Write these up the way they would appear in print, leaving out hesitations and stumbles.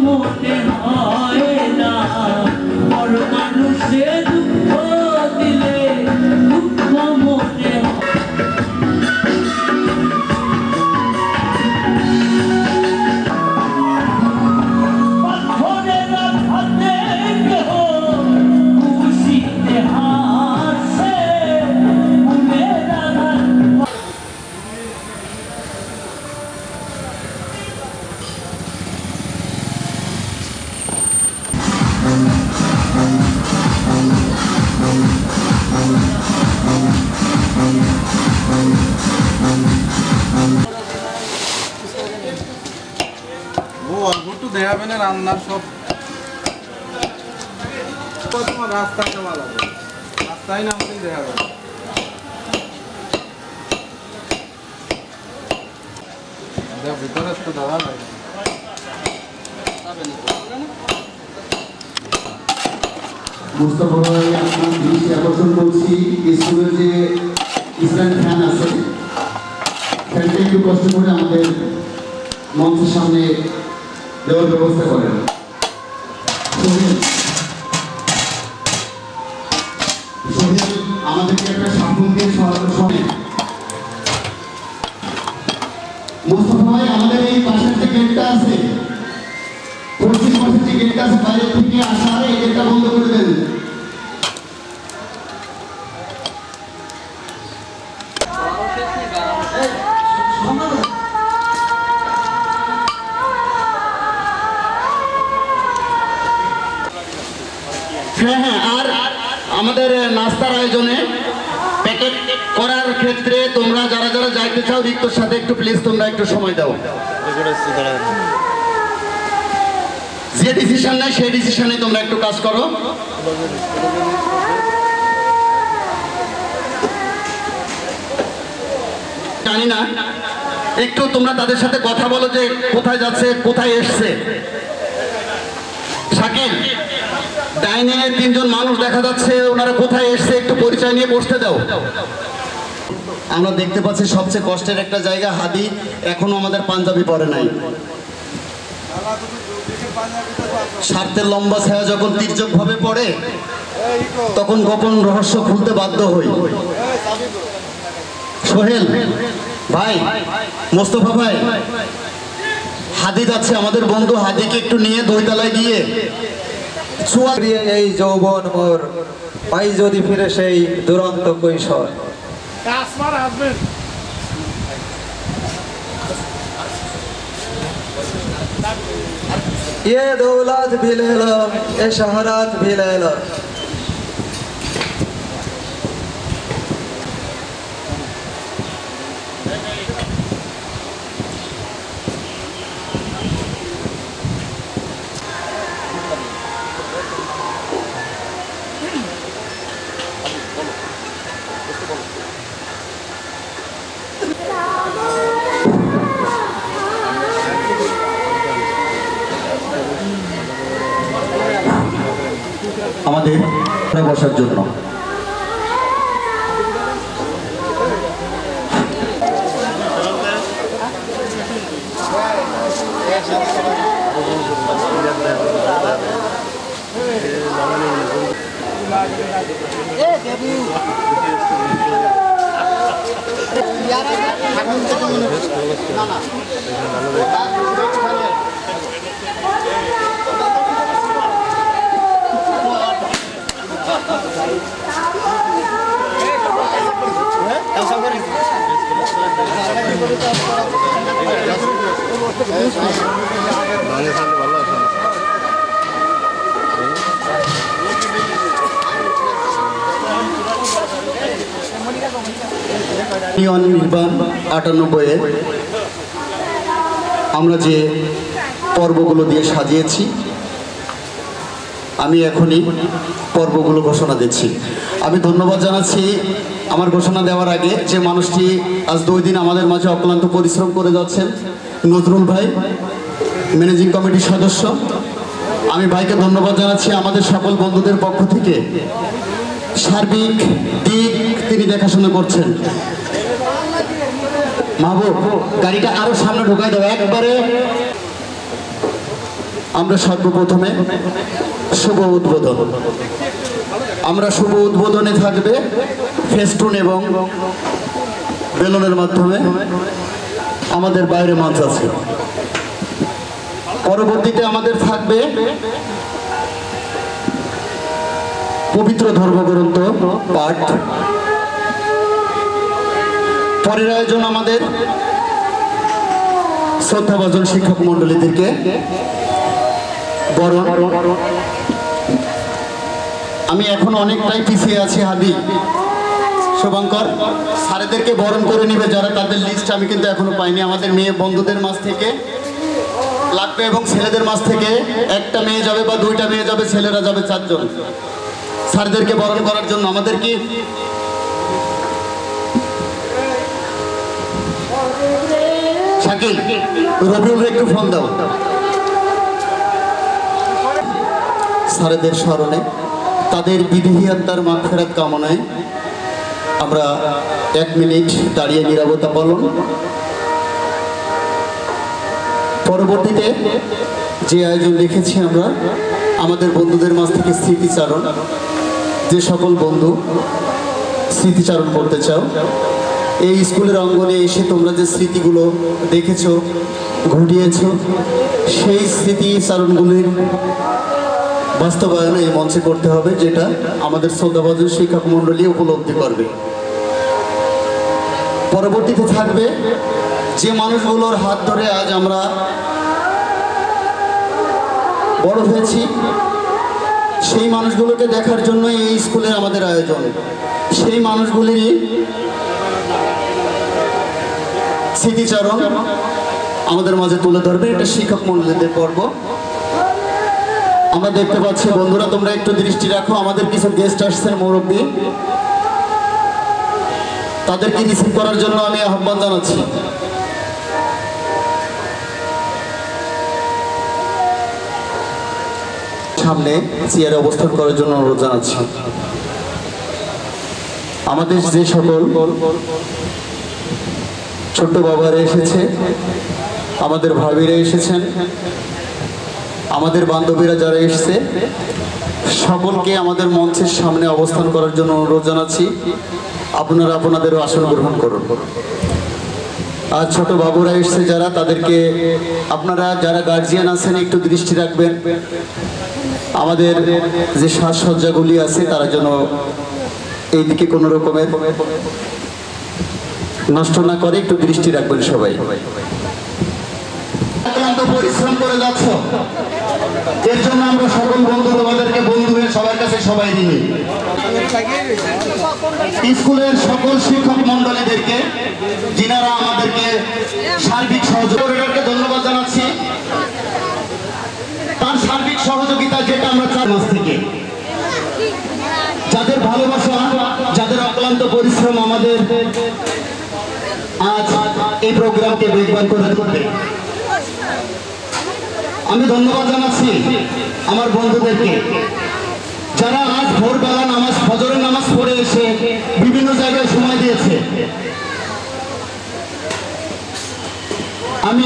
মোটে হয় না, বড় মানুষে দুঃখ দিলে দুঃখ মোটে রান্নার সব তোমার রাস্তায় নেওয়া যাবে, রাস্তায় নামতেই দেখা যাবে। ভিতরে তো দাদা লাগে মুস্তাফা ভাই আপনার দৃষ্টি আকর্ষণ করছি, স্কুলের যে স্ট্যান্ড ফ্যান আছে ফ্যানটা একটু কষ্ট করে আমাদের মঞ্চের সামনে দেওয়ার ব্যবস্থা করেন। সোহেল আমাদেরকে একটা সাফল্য দিয়ে শোনেন। মুস্তাফা ভাই আমাদের এই পাশের যে গেটটা আছে, পশ্চিম পাশের যে গেটটা আছে, বাইরে থেকে আসা এই গেটটা বন্ধ করে দেন। হ্যাঁ, আর আমাদের নাস্তার আয়োজনে প্যাকেট করার ক্ষেত্রে তোমরা যারা যারা যাইতে চাও রিক্তর সাথে একটু প্লিজ তোমরা একটু সময় দাও। যে ডিসিশন নেয় সেই ডিসিশনে তোমরা একটু কাজ করো। জানি না, একটু তোমরা তাদের সাথে কথা বলো যে কোথায় যাচ্ছে, কোথায় এসছে। শাকিল, ডাইনিং এ 3 জন মানুষ দেখা যাচ্ছে, ওনারা কোথায় এসছে একটু পরিচয় নিয়ে বসতে দাও। আমরা দেখতে পাচ্ছি সবচেয়ে কষ্টের একটা জায়গা, হাদি এখনো আমাদের পাঞ্জাবি পরে নাই। স্বার্থের লম্বা ছায়া যখন তির্যক ভাবে পড়ে তখন গোপন রহস্য খুলতে বাধ্য হই। সোহেল ভাই, মোস্তফা ভাই, হাদি যাচ্ছে, আমাদের বন্ধু হাদিকে একটু নিয়ে 2 তলায় গিয়ে এই যৌবন মোর পাই যদি ফিরে সেই দুরন্ত কৈশোর। ये दौलत भी ले लो, ये शहरत भी ले लो। আমাদের বসার জন্য নির্বাণ 98 আমরা যে পর্বগুলো দিয়ে সাজিয়েছি, আমি এখনই পর্বগুলো ঘোষণা দিচ্ছি। আমি ধন্যবাদ জানাচ্ছি আমার ঘোষণা দেওয়ার আগে যে মানুষটি আজ 2 দিন আমাদের মাঝে অক্লান্ত পরিশ্রম করে যাচ্ছেন, নজরুল ভাই, ম্যানেজিং কমিটির সদস্য। আমি ভাইকে ধন্যবাদ জানাচ্ছি আমাদের সকল বন্ধুদের পক্ষ থেকে। সার্বিক দিক তিনি দেখাশোনা করছেন। মাহবুব, গাড়িটা আরো সামনে ঢুকাই দাও একবারে। আমরা সর্বপ্রথমে শুভ উদ্বোধন। আমরা শুভ উদ্বোধনে থাকবে ফেস্টুন এবং বেলুনের মাধ্যমে আমাদের বাইরে মঞ্চ আছে। পরবর্তীতে আমাদের থাকবে পবিত্র ধর্মগ্রন্থ পাঠ। পরের আয়োজন আমাদের শ্রদ্ধাভাজন শিক্ষক মন্ডলীদেরকে বরণ। আমি এখন অনেকটাই পিছিয়ে আছি। হাদি শুভঙ্কর স্যারেদেরকে বরণ করে নিবে যারা, তাদের লিস্ট আমি কিন্তু এখনো পাইনি। আমাদের মেয়ে বন্ধুদের মাঝ থেকে লাগবে এবং ছেলেদের মাঝ থেকে একটা মেয়ে যাবে বা দুইটা মেয়ে যাবে, ছেলেরা যাবে 4 জন। স্যারদেরকে বরণ করার জন্য আমাদের কি শাকিল রবিউল একটু ফোন দাও। স্যারেদের স্মরণে তাদের বিদেহী আত্মার মাগফিরাত কামনায় আমরা 1 মিনিট দাঁড়িয়ে নীরবতা পালন। পরবর্তীতে যে আয়োজন রেখেছি আমরা আমাদের বন্ধুদের মাঝ থেকে স্মৃতিচারণ। যে সকল বন্ধু স্মৃতিচারণ করতে চাও, এই স্কুলের অঙ্গনে এসে তোমরা যে স্মৃতিগুলো দেখেছো, ঘটিয়েছ, সেই স্মৃতিচারণগুলির বাস্তবায়ন এই মঞ্চে করতে হবে, যেটা আমাদের শ্রদ্ধাভাজন শিক্ষক মণ্ডলী উপলব্ধি করবে। পরবর্তীতে থাকবে যে মানুষগুলোর হাত ধরে আজ আমরা বড় হয়েছি, সেই মানুষগুলোকে দেখার জন্য এই স্কুলের আমাদের আয়োজন। সেই মানুষগুলির স্মৃতিচারণ আমাদের মাঝে তুলে ধরবে। এটা শিক্ষক মণ্ডলীদের পর্ব। আমরা দেখতে পাচ্ছি বন্ধুরা, তোমরা একটু দৃষ্টি রাখো। আমাদের কিছু গেস্ট আসছেন, মুরব্বী, তাদেরকে রিসিভ করার জন্য আমি আহ্বান জানাচ্ছি। সামনে চেয়ারে অবস্থান করার জন্য অনুরোধ জানাচ্ছি। আমাদের যে সকল ছোট্ট বাবারা এসেছে, আমাদের ভাবিরা এসেছেন, আমাদের বান্ধবীরা যারা এসেছে, সকলকে আমাদের মঞ্চের সামনে অবস্থান করার জন্য অনুরোধ জানাচ্ছি। আপনারা আপনাদেরও আসন গ্রহণ করুন। আর ছোট বাবুরা এসেছে যারা, তাদেরকে আপনারা যারা গার্জিয়ান আছেন একটু দৃষ্টি রাখবেন। আমাদের যে সাজসজ্জাগুলি আছে তারা যেন এইদিকে কোনো রকমের নষ্ট না করে, একটু দৃষ্টি রাখবেন সবাই। পরিশ্রম করে যাচ্ছ, এর জন্য আমরা সকল বন্ধু তোমাদেরকে বন্ধু হয়ে সবার কাছে সবাই দিই। স্কুলের সকল শিক্ষক মন্ডলীদেরকে যিনারা আমাদেরকে সার্বিক সহযোগিতাকে ধন্যবাদ জানাচ্ছি। তার সার্বিক সহযোগিতা যেটা আমরা চার মাস থেকে, যাদের ভালোবাসা, যাদের অক্লান্ত পরিশ্রম আমাদের আজ এই প্রোগ্রামকে বেগবান করে তুলবে। আমি ধন্যবাদ জানাচ্ছি আমার বন্ধুদেরকে যারা আজ ভোরবেলা নামাজ, ফজরের নামাজ পড়ে এসে বিভিন্ন জায়গায় সময় দিয়েছে। আমি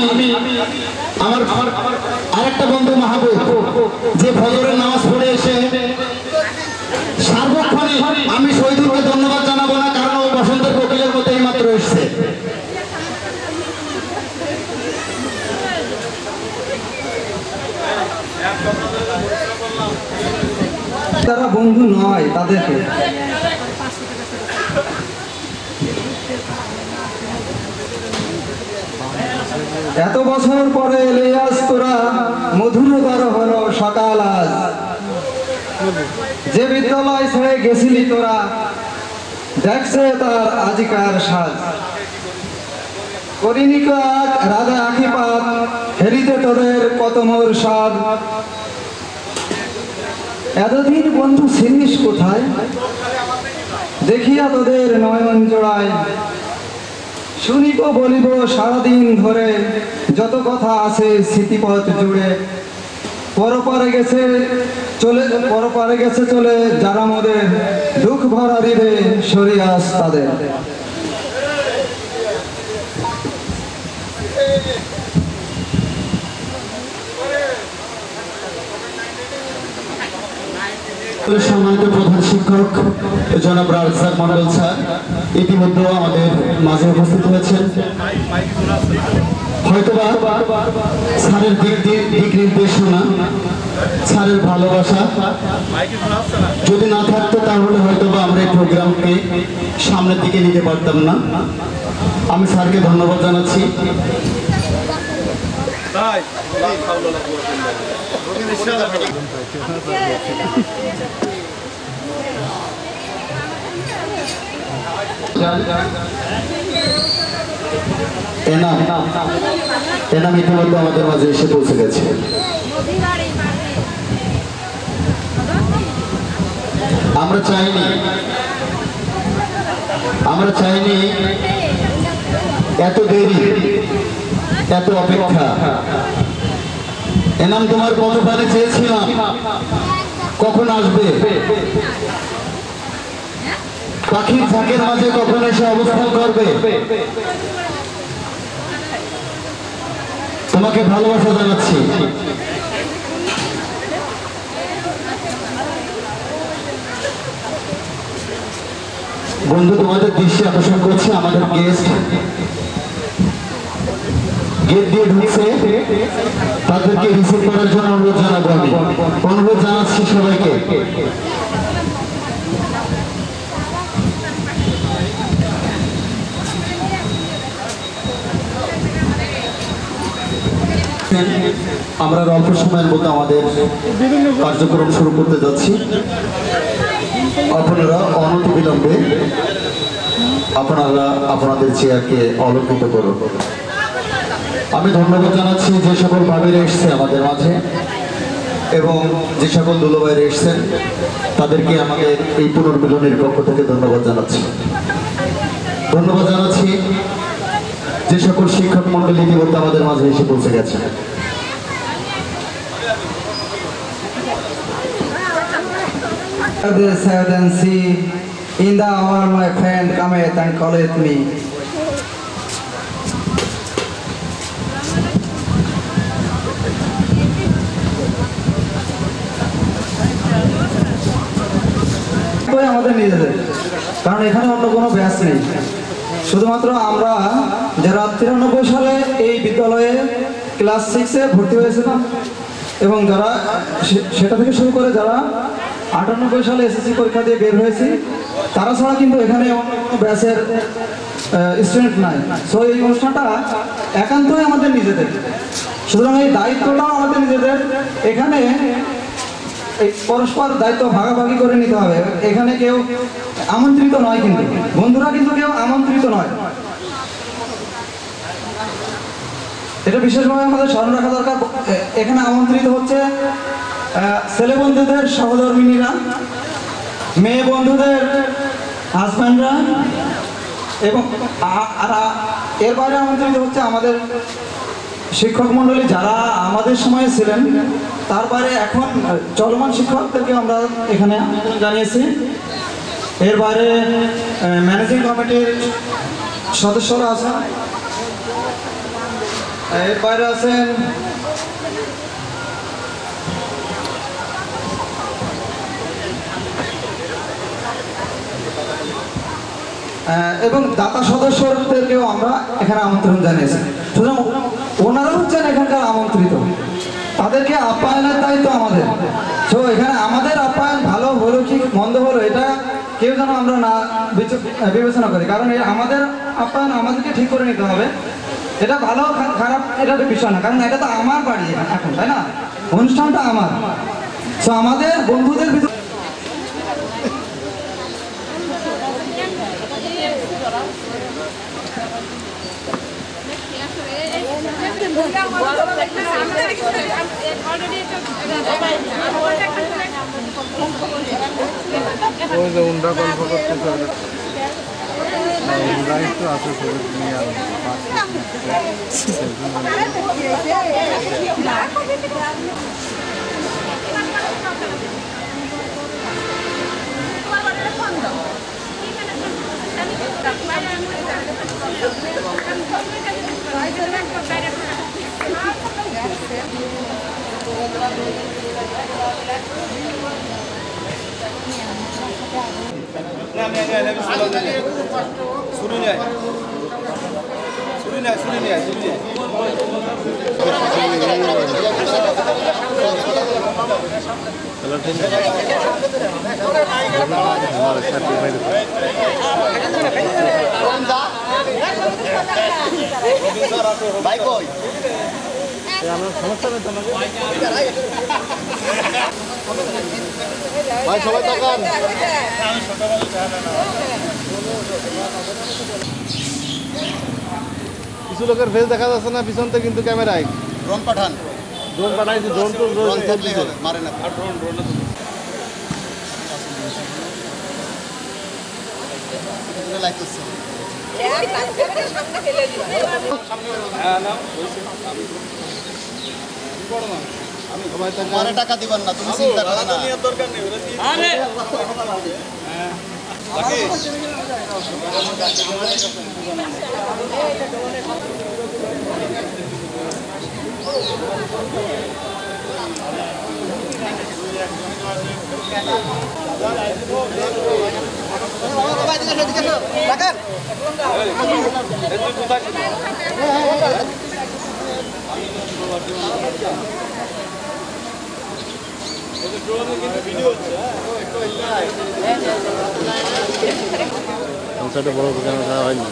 আমার আরেকটা বন্ধু মাহবুব, যে ফজরের নামাজ পড়ে এসে সার্বক্ষণিক, আমি শহীদুলকে ধন্যবাদ জানাবো না, কারণ ও বসন্তের কোকিলের মতো এই মাত্র এসছে। তারা বন্ধু নয়, তাদেরকে এত বছর পরে এলে আজ তোরা, মধুরতর হলো সকাল আজ। যে বিদ্যালয় ছেড়ে গেছিলি তোরা, দেখছে তার আজিকার সাজ। করিনি কাক রাধা আখিপাত, হেরিতে তোদের কত মোর স্বাদ। এতদিন বন্ধু ছিলিস কোথায়, দেখিয়া তোদের নয়ন জোড়ায়। শুনিব বলিব সারাদিন ধরে, যত কথা আছে স্মৃতিপথ জুড়ে। পরপারে গেছে চলে যারা মোদের, দুঃখ ভরা হৃদে সরিয়াস তাদের। সম্মানিত প্রধান শিক্ষক জনাব রাজ্জাক মন্ডল স্যার ইতিমধ্যে আমাদের মাঝে উপস্থিত হয়েছেন। হয়তোবা স্যারের দিক নির্দেশনা, স্যারের ভালোবাসা যদি না থাকতো তাহলে হয়তোবা আমরা এই প্রোগ্রামকে সামনের দিকে নিতে পারতাম না। আমি স্যারকে ধন্যবাদ জানাচ্ছি। এনাম ইতিমধ্যে আমাদের মাঝে এসে পৌঁছে গেছে। আমরা চাইনি এত দেরি, এত অপেক্ষা। এনাম তোমার কতবারে চেয়েছিলাম কখন আসবে, পাখির ঝাঁকের মাঝে কখন এসে অবস্থান করবে। তোমাকে ভালোবাসা জানাচ্ছি। বন্ধু, তোমাদের দৃষ্টি আকর্ষণ করছে আমাদের গেস্ট গেট দিয়ে ঢুকছে, তাদেরকে রিসিভ করার জন্য অনুরোধ জানাবো। আমি অনুরোধ জানাচ্ছি সবাইকে। আমরা অল্প সময়ের মধ্যে আমাদের কার্যক্রম শুরু করতে যাচ্ছি। আপনারা অনতিবিলম্বে আপনাদের চেয়ারকে অলঙ্কৃত করুন। আমি ধন্যবাদ জানাচ্ছি যে সকল ভাবিরা এসছে আমাদের মাঝে এবং যে সকল দুলোভাইরা এসছেন, তাদেরকে আমাদের এই পুনর্মিলনের পক্ষ থেকে ধন্যবাদ জানাচ্ছি। ধন্যবাদ জানাচ্ছি যে সকল শিক্ষক মন্ডলী ইতিমধ্যে আমাদের মাঝে এসে পৌঁছে গেছে। In the hour, my friend cometh and calleth me. আমাদের নিজেদের, কারণ এখানে অন্য কোনো ব্যাচ নেই। শুধুমাত্র আমরা যারা 93 সালে এই বিদ্যালয়ে ক্লাস 6-এ ভর্তি হয়েছিলাম এবং যারা সেটা থেকে শুরু করে যারা 98 সালে এসএসসি পরীক্ষা দিয়ে বের হয়েছি, তারা ছাড়া কিন্তু এখানে অন্য কোনো ব্যাচের স্টুডেন্ট নাই। সো এই অনুষ্ঠানটা একান্তই আমাদের নিজেদের, সুতরাং এই দায়িত্বটাও আমাদের নিজেদের। এখানে এই পরস্পর দায়িত্ব ভাগাভাগি করে নিতে হবে। এখানে কেউ আমন্ত্রিত নয়, কিন্তু বন্ধুরা কিন্তু কেউ আমন্ত্রিত নয়। এটা বিশেষভাবে আমাদের স্মরণ রাখা দরকার। এখানে আমন্ত্রিত হচ্ছে ছেলে বন্ধুদের সহধর্মিনীরা, মেয়ে বন্ধুদের হাজব্যান্ডরা, এবং এর বাইরে আমন্ত্রিত হচ্ছে আমাদের শিক্ষক মন্ডলী যারা আমাদের সময়ে ছিলেন, তার বাইরে এখন চলমান শিক্ষকদেরকে আমরা এখানে আমন্ত্রণ জানিয়েছি। এর বাইরে ম্যানেজিং কমিটির সদস্যরা আছেন, এর বাইরে আছেন এবং দাতা সদস্যদেরকেও আমরা এখানে আমন্ত্রণ জানিয়েছি। সুতরাং ওনারা হচ্ছেন এখানকার আমন্ত্রিত, তাদেরকে আপ্যায়নের দায়িত্ব আমাদের। তো এখানে আমাদের আপ্যায়ন ভালো হলো কি মন্দ হলো এটা কেউ যেন আমরা না বিবেচনা করি, কারণ আমাদের আপ্যায়ন আমাদেরকে ঠিক করে নিতে হবে। এটা ভালো খারাপ এটা বিষয় না, কারণ এটা তো আমার বাড়ি এখন, তাই না? অনুষ্ঠানটা আমার। তো আমাদের বন্ধুদের ভিতরে ভাই সবাই তাকান। কিছু লোকের ফেস দেখা যাচ্ছে না পিছনতে, কিন্তু ক্যামেরায় ড্রোন পাঠান, ড্রোন পাঠাইছি, ড্রোন তো ড্রোন থাকলেই হবে, মারে না। লাইক করছে পরে টাকা দিবেন না, তুমি চিন্তা করো না। বড় দোকানে যাওয়া হয়নি।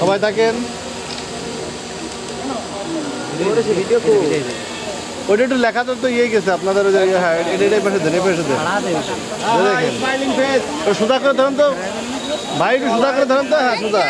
সবাই থাকেন। ওটা একটু লেখা তো ইয়ে গেছে আপনাদের, হ্যাঁ এটাই পাশে দেন, এই পাশে দেন, দেখেন সুদা করে ধরেন তো ভাই, একটু সুদা করে ধরেন তো। হ্যাঁ সুদা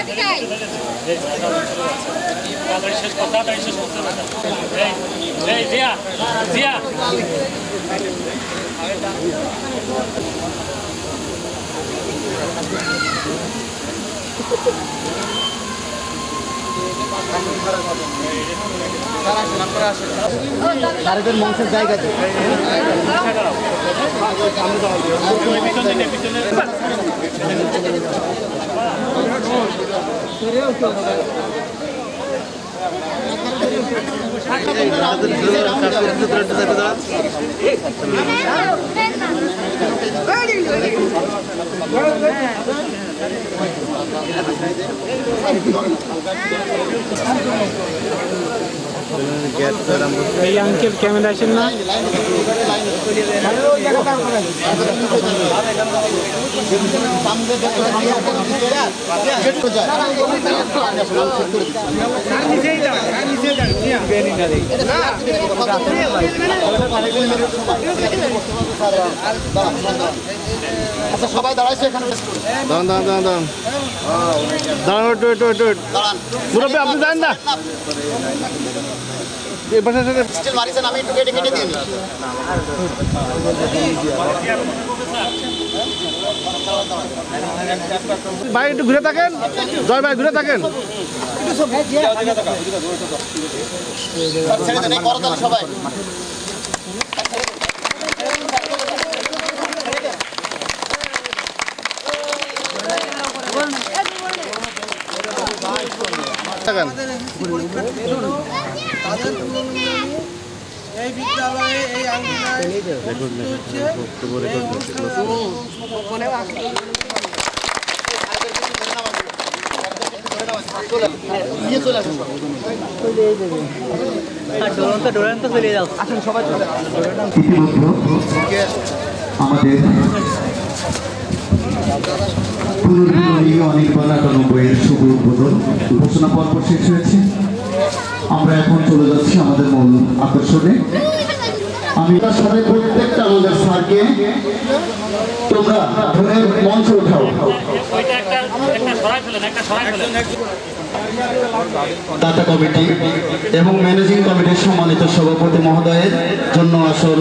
মঞ্চের জায়গাতে अंकिल कैमरा ना আচ্ছা সবাই দাঁড়াইছে এখানে, দাঁড়ান দাঁড়ান দাঁড়ান দাঁড়ান দাঁড়ান, মুরব্বী আপনি জানেন না এই পাশে স্টিল মারিছেন, আমি একটু কেটে কেটে দিই। ভাই একটু ঘুরে থাকেন, জয় ভাই ঘুরে থাকেন। ছেড়ে দেন, এই করতালি সবাই। এই বিদ্যালয়ে এই আঙ্গিনায় আমাদের অনির্বাণ ৯৮ শুভ উদ্বোধন ঘোষণা পর্ব শেষ হয়েছে। আমরা এখন চলে যাচ্ছি আমাদের মূল আকর্ষণে। আমি তার সাথে প্রত্যেকটা আমাদের স্যারকে তোমরা ধরে মঞ্চে উঠাও। দাতা কমিটি এবং ম্যানেজিং কমিটির সম্মানিত সভাপতি মহোদয়ের জন্য আসন।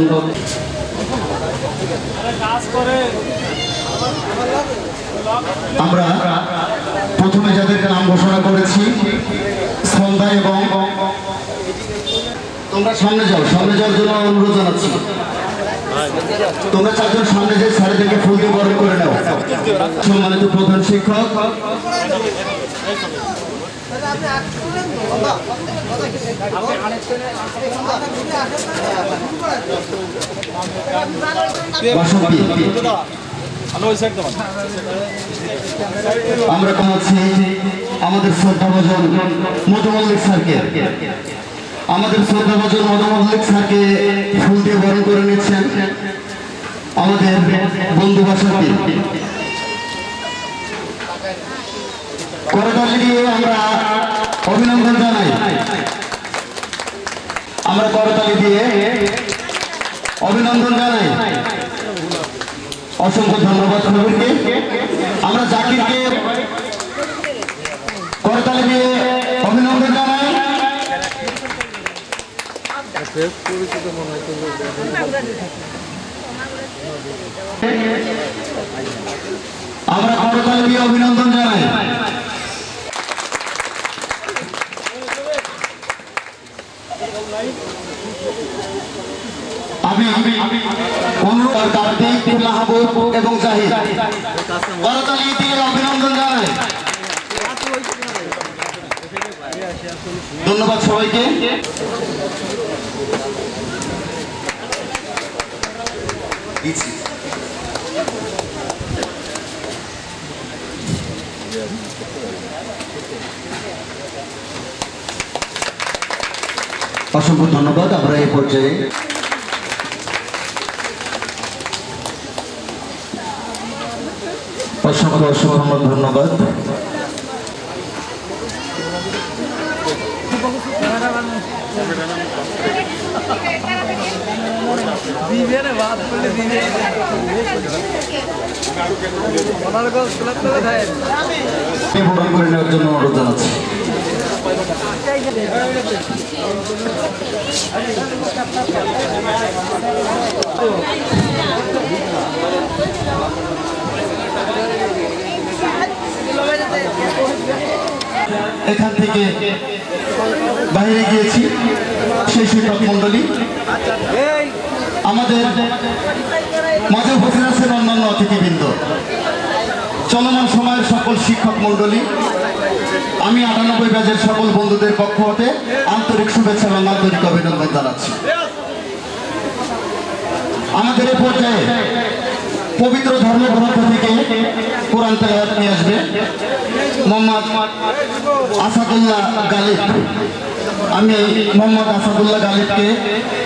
আমরা প্রথমে যাদেরকে নাম ঘোষণা করেছি সন্ধ্যা এবং তোমরা সামনে যাওয়ার জন্য অনুরোধ জানাচ্ছি। তোমরা চারজন সামনে যে স্যারদেরকে ফুল দিয়ে বরণ করে নাও। সম্মানিত প্রধান শিক্ষক আমরা পাচ্ছি আমাদের শ্রদ্ধাভাজন মধু মল্লিক স্যারকে। আমাদের শ্রদ্ধাভাজন মধু মল্লিক স্যারকে ফুল দিয়ে বরণ করে নিচ্ছেন আমাদের বন্ধু বাসাতে। করতালি দিয়ে আমরা অভিনন্দন জানাই। আমরা করতালি দিয়ে অভিনন্দন জানাই। অসংখ্য ধন্যবাদ সবাইকে। আমরা জাকিরকে করতালি দিয়ে অভিনন্দন জানাই। আমরা করতালি দিয়ে অভিনন্দন জানাই। আমি অনুরোধ কার্তিক মাহবুব এবং জাহিদ করতালি দিয়ে অভিনন্দন জানাই। ধন্যবাদ সবাইকে। অসংখ্য ধন্যবাদ। আমরা এই পর্যায়ে অসংখ্য ধন্যবাদ। বরণ করে নেওয়ার জন্য অনুরোধ জানাচ্ছি। এখান থেকে বাইরে গিয়েছি সেই শিক্ষক মন্ডলী আমাদের মাঝে উপস্থিত আছেন অন্যান্য অতিথিবৃন্দ, চলমান সময়ের সকল শিক্ষক মন্ডলী, আমি 98 ব্যাচের সকল বন্ধুদের পক্ষ হতে আন্তরিক শুভেচ্ছা এবং আন্তরিক অভিনন্দন জানাচ্ছি। আমাদের এই পর্যায়ে পবিত্র ধর্মগ্রন্থ থেকে কোরআন তেলাওয়াত নিয়ে আসবে মোহাম্মদ আসাদুল্লাহ গালিব। আমি মোহাম্মদ আসাদুল্লাহ গালিবকে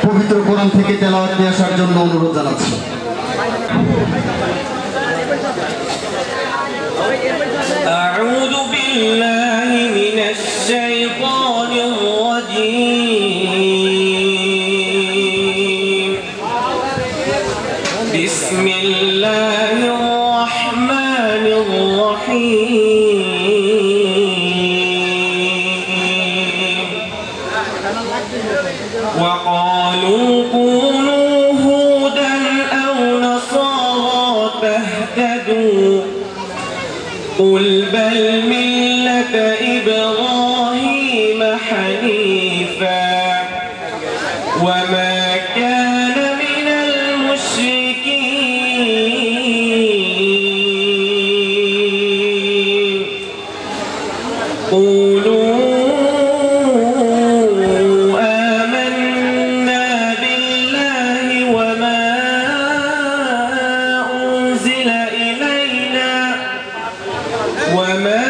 পবিত্র কোরআন থেকে তেলাওয়াত নিয়ে আসার জন্য অনুরোধ জানাচ্ছি। أعوذ بالله من الشيطان الرجيم. بسم الله الرحمن الرحيم. وقالوا كونوا هودا أو نصارى تهتدوا قل بل ملة إبراهيم حنيفا وما كان من المشركين قولوا آمنا بالله وما أنزل إلينا وما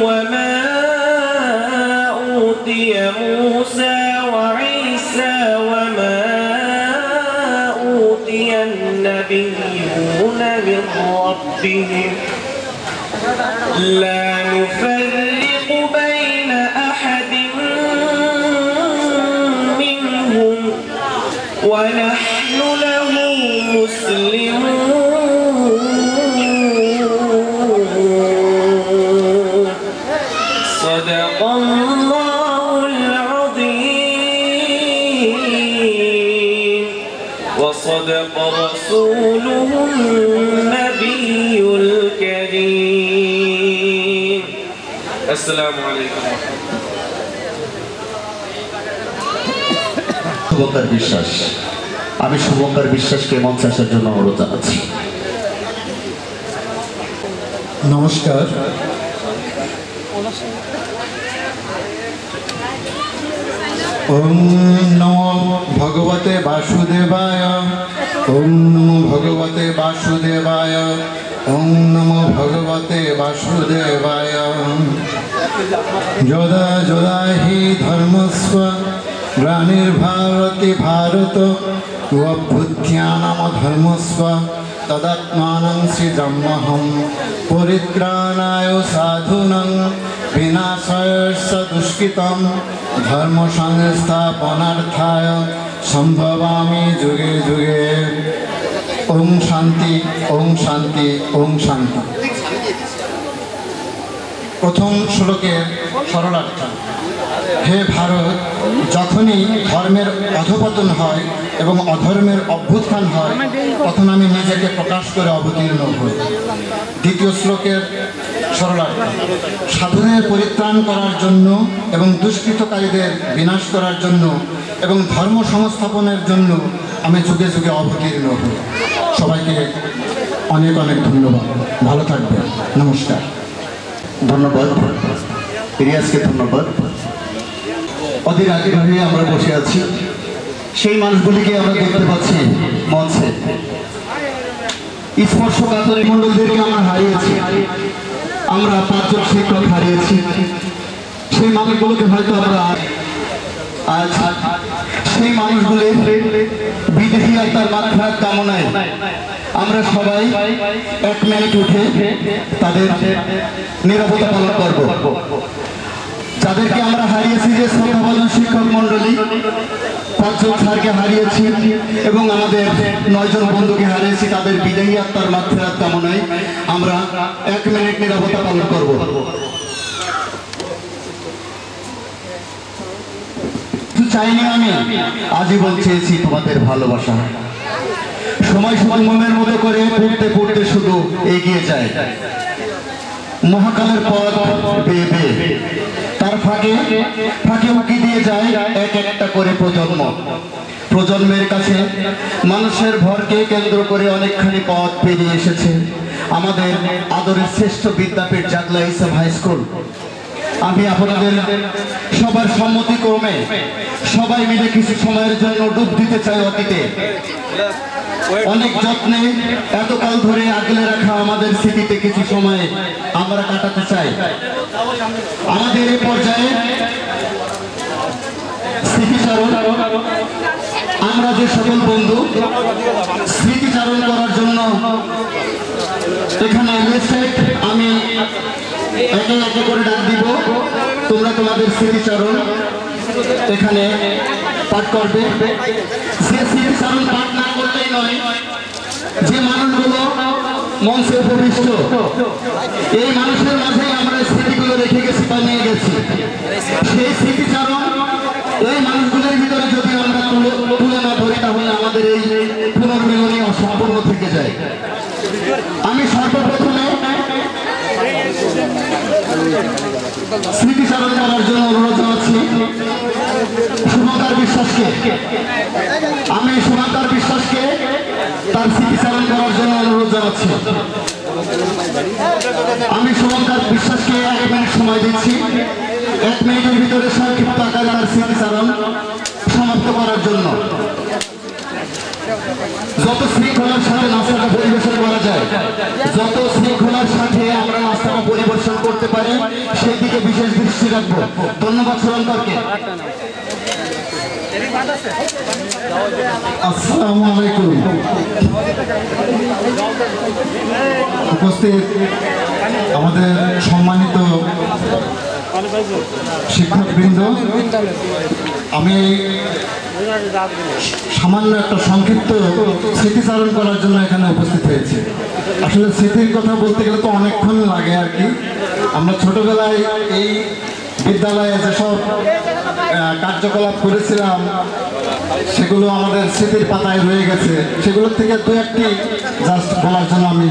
وما أوتي موسى وعيسى وما أوتي النبيون من ربهم لا نفرق بين أحد منهم ونحن له مسلمون صدق الله العظيم وصدق رسوله النبي الكريم السلام عليكم শুভঙ্কর বিশ্বাস, আমি শুভঙ্কর বিশ্বাসকে মঞ্চে আসার জন্য অনুরোধ জানাচ্ছি। নমস্কার। ওম নমো ভগবতে বাসুদেবায়, ওম নমো ভগবতে বাসুদেবায়, ওম নমো ভগবতে বাসুদেবায়। যদা যদা হি ধর্মস্ব গ্লানির্ভবতি ভারত অভ্যুত্থানম ধর্মস্ব তদাত্মানং সৃজাম্যহং পরিত্রাণায় সাধুনাং বিনাশায় দুষ্কৃতম ধর্ম সংস্থাপনার্থায় সম্ভবামি যুগে যুগে। ওম শান্তি, ওম শান্তি, ওম শান্তি। প্রথম শ্লোকের সরলার্থ। হে ভারত, যখনই ধর্মের অধঃপতন হয় এবং অধর্মের অভ্যুত্থান হয় তখন আমি নিজেকে প্রকাশ করে অবতীর্ণ হই। দ্বিতীয় শ্লোকের সরলার্থ। সাধুদের পরিত্রাণ করার জন্য এবং দুষ্কৃতকারীদের বিনাশ করার জন্য এবং ধর্ম সংস্থাপনের জন্য আমি যুগে যুগে অবতীর্ণ হই। সবাইকে অনেক অনেক ধন্যবাদ। ভালো থাকবেন। নমস্কার। ধন্যবাদ রিয়াজকে, ধন্যবাদ। অধীর আগ্রহে আমরা বসে আছি, সেই মানুষগুলিকে আমরা দেখতে পাচ্ছি মঞ্চে। স্পর্শকাতর মণ্ডলদেরকে আমরা হারিয়েছি, আমরা 5 জন শিক্ষক হারিয়েছি। সেই মানুষগুলোকে হয়তো আমরা আজ সেই মানুষগুলির বিদেহী আত্মার মাত্রার কামনায় আমরা সবাই 1 মিনিট উঠে তাদের নিরাপত্তা পালন করব। যাদেরকে আমরা হারিয়েছি, যে শ্রদ্ধাভাজন শিক্ষক মন্ডলী 5 জন স্যারকে হারিয়েছি এবং আমাদের 9 জন বন্ধুকে হারিয়েছি, তাদের বিদায়ী আত্মার মাগফিরাত কামনায় আমরা 1 মিনিট নিরাপত্তা পালন করব। চাইনি আমি, আজীবন চেয়েছি তোমাদের ভালোবাসা। সময় সময় মনের মতো করে পড়তে পড়তে শুধু এগিয়ে যায় মহাকালের পথ বেয়ে বেয়ে, তার ফাঁকে ফাঁকে উঁকি দিয়ে যায় এক একটা করে প্রজন্ম। প্রজন্মের কাছে মানুষের ভরকে কেন্দ্র করে অনেকখানি পথ পেরিয়ে এসেছে আমাদের আদরের শ্রেষ্ঠ বিদ্যাপীঠ জাগলা ইসলাম হাই স্কুল। আমি আপনাদের সবার সম্মতিক্রমে সবাই মিলে কিছু সময়ের জন্য ডুব দিতে চাই অতীতে। অনেক যত্নে এতকাল ধরে আগলে রাখা আমাদের স্মৃতিতে কিছু সময় আমরা কাটাতে চাই। আমাদের এই পর্যায়ে স্মৃতিচারণ, আমরা যে সকল বন্ধু স্মৃতিচারণ করার জন্য এখানে আমি একে একে করে ডাক দিব। তোমরা তোমাদের স্মৃতিচারণ এখানে পাঠ করবে। যে স্মৃতিচারণ পাঠ না করলেই নয়, যে মানুষগুলো মঞ্চে উপবিষ্ট এই মানুষের মাঝে আমরা স্মৃতিগুলো রেখে গেছি বা নিয়ে গেছি, সেই স্মৃতিচারণ এই মানুষগুলোর ভিতরে যদি আমরা তুলে না ধরি তাহলে আমাদের এই পুনর্মিলনী অসম্পূর্ণ থেকে যায়। আমি সর্বপ্রথমে স্মৃতিচারণ করার জন্য অনুরোধ জানাচ্ছি শুভঙ্কর বিশ্বাসকে। আমি শুভঙ্কর বিশ্বাসকে তার স্মৃতিচারণ করার জন্য অনুরোধ জানাচ্ছি। আমি শুভঙ্কর বিশ্বাসকে 1 মিনিট সময় দিচ্ছি। 1 মিনিটের ভিতরে সংক্ষিপ্ত আকারে তার স্মৃতিচারণ সমাপ্ত করার জন্য। যত শৃঙ্খলার সাথে নাস্তাটা পরিবেশন করা যায়, যত শৃঙ্খলার সাথে আমরা নাস্তাটা পরিবেশন করতে পারি সেই দিকে বিশেষ দৃষ্টি রাখবো। ধন্যবাদ সুরন্তরকে। আসসালামু আলাইকুম। উপস্থিত আমাদের সম্মানিত শিক্ষকবৃন্দ, আমি সামান্য একটা সংক্ষিপ্ত স্মৃতিচারণ করার জন্য এখানে উপস্থিত হয়েছি। আসলে স্মৃতির কথা বলতে গেলে তো অনেকক্ষণ লাগে আর কি। আমরা ছোটবেলায় এই বিদ্যালয়ে যেসব কার্যকলাপ করেছিলাম সেগুলো আমাদের স্মৃতির পাতায় রয়ে গেছে। সেগুলোর থেকে দু একটি জাস্ট বলার জন্য আমি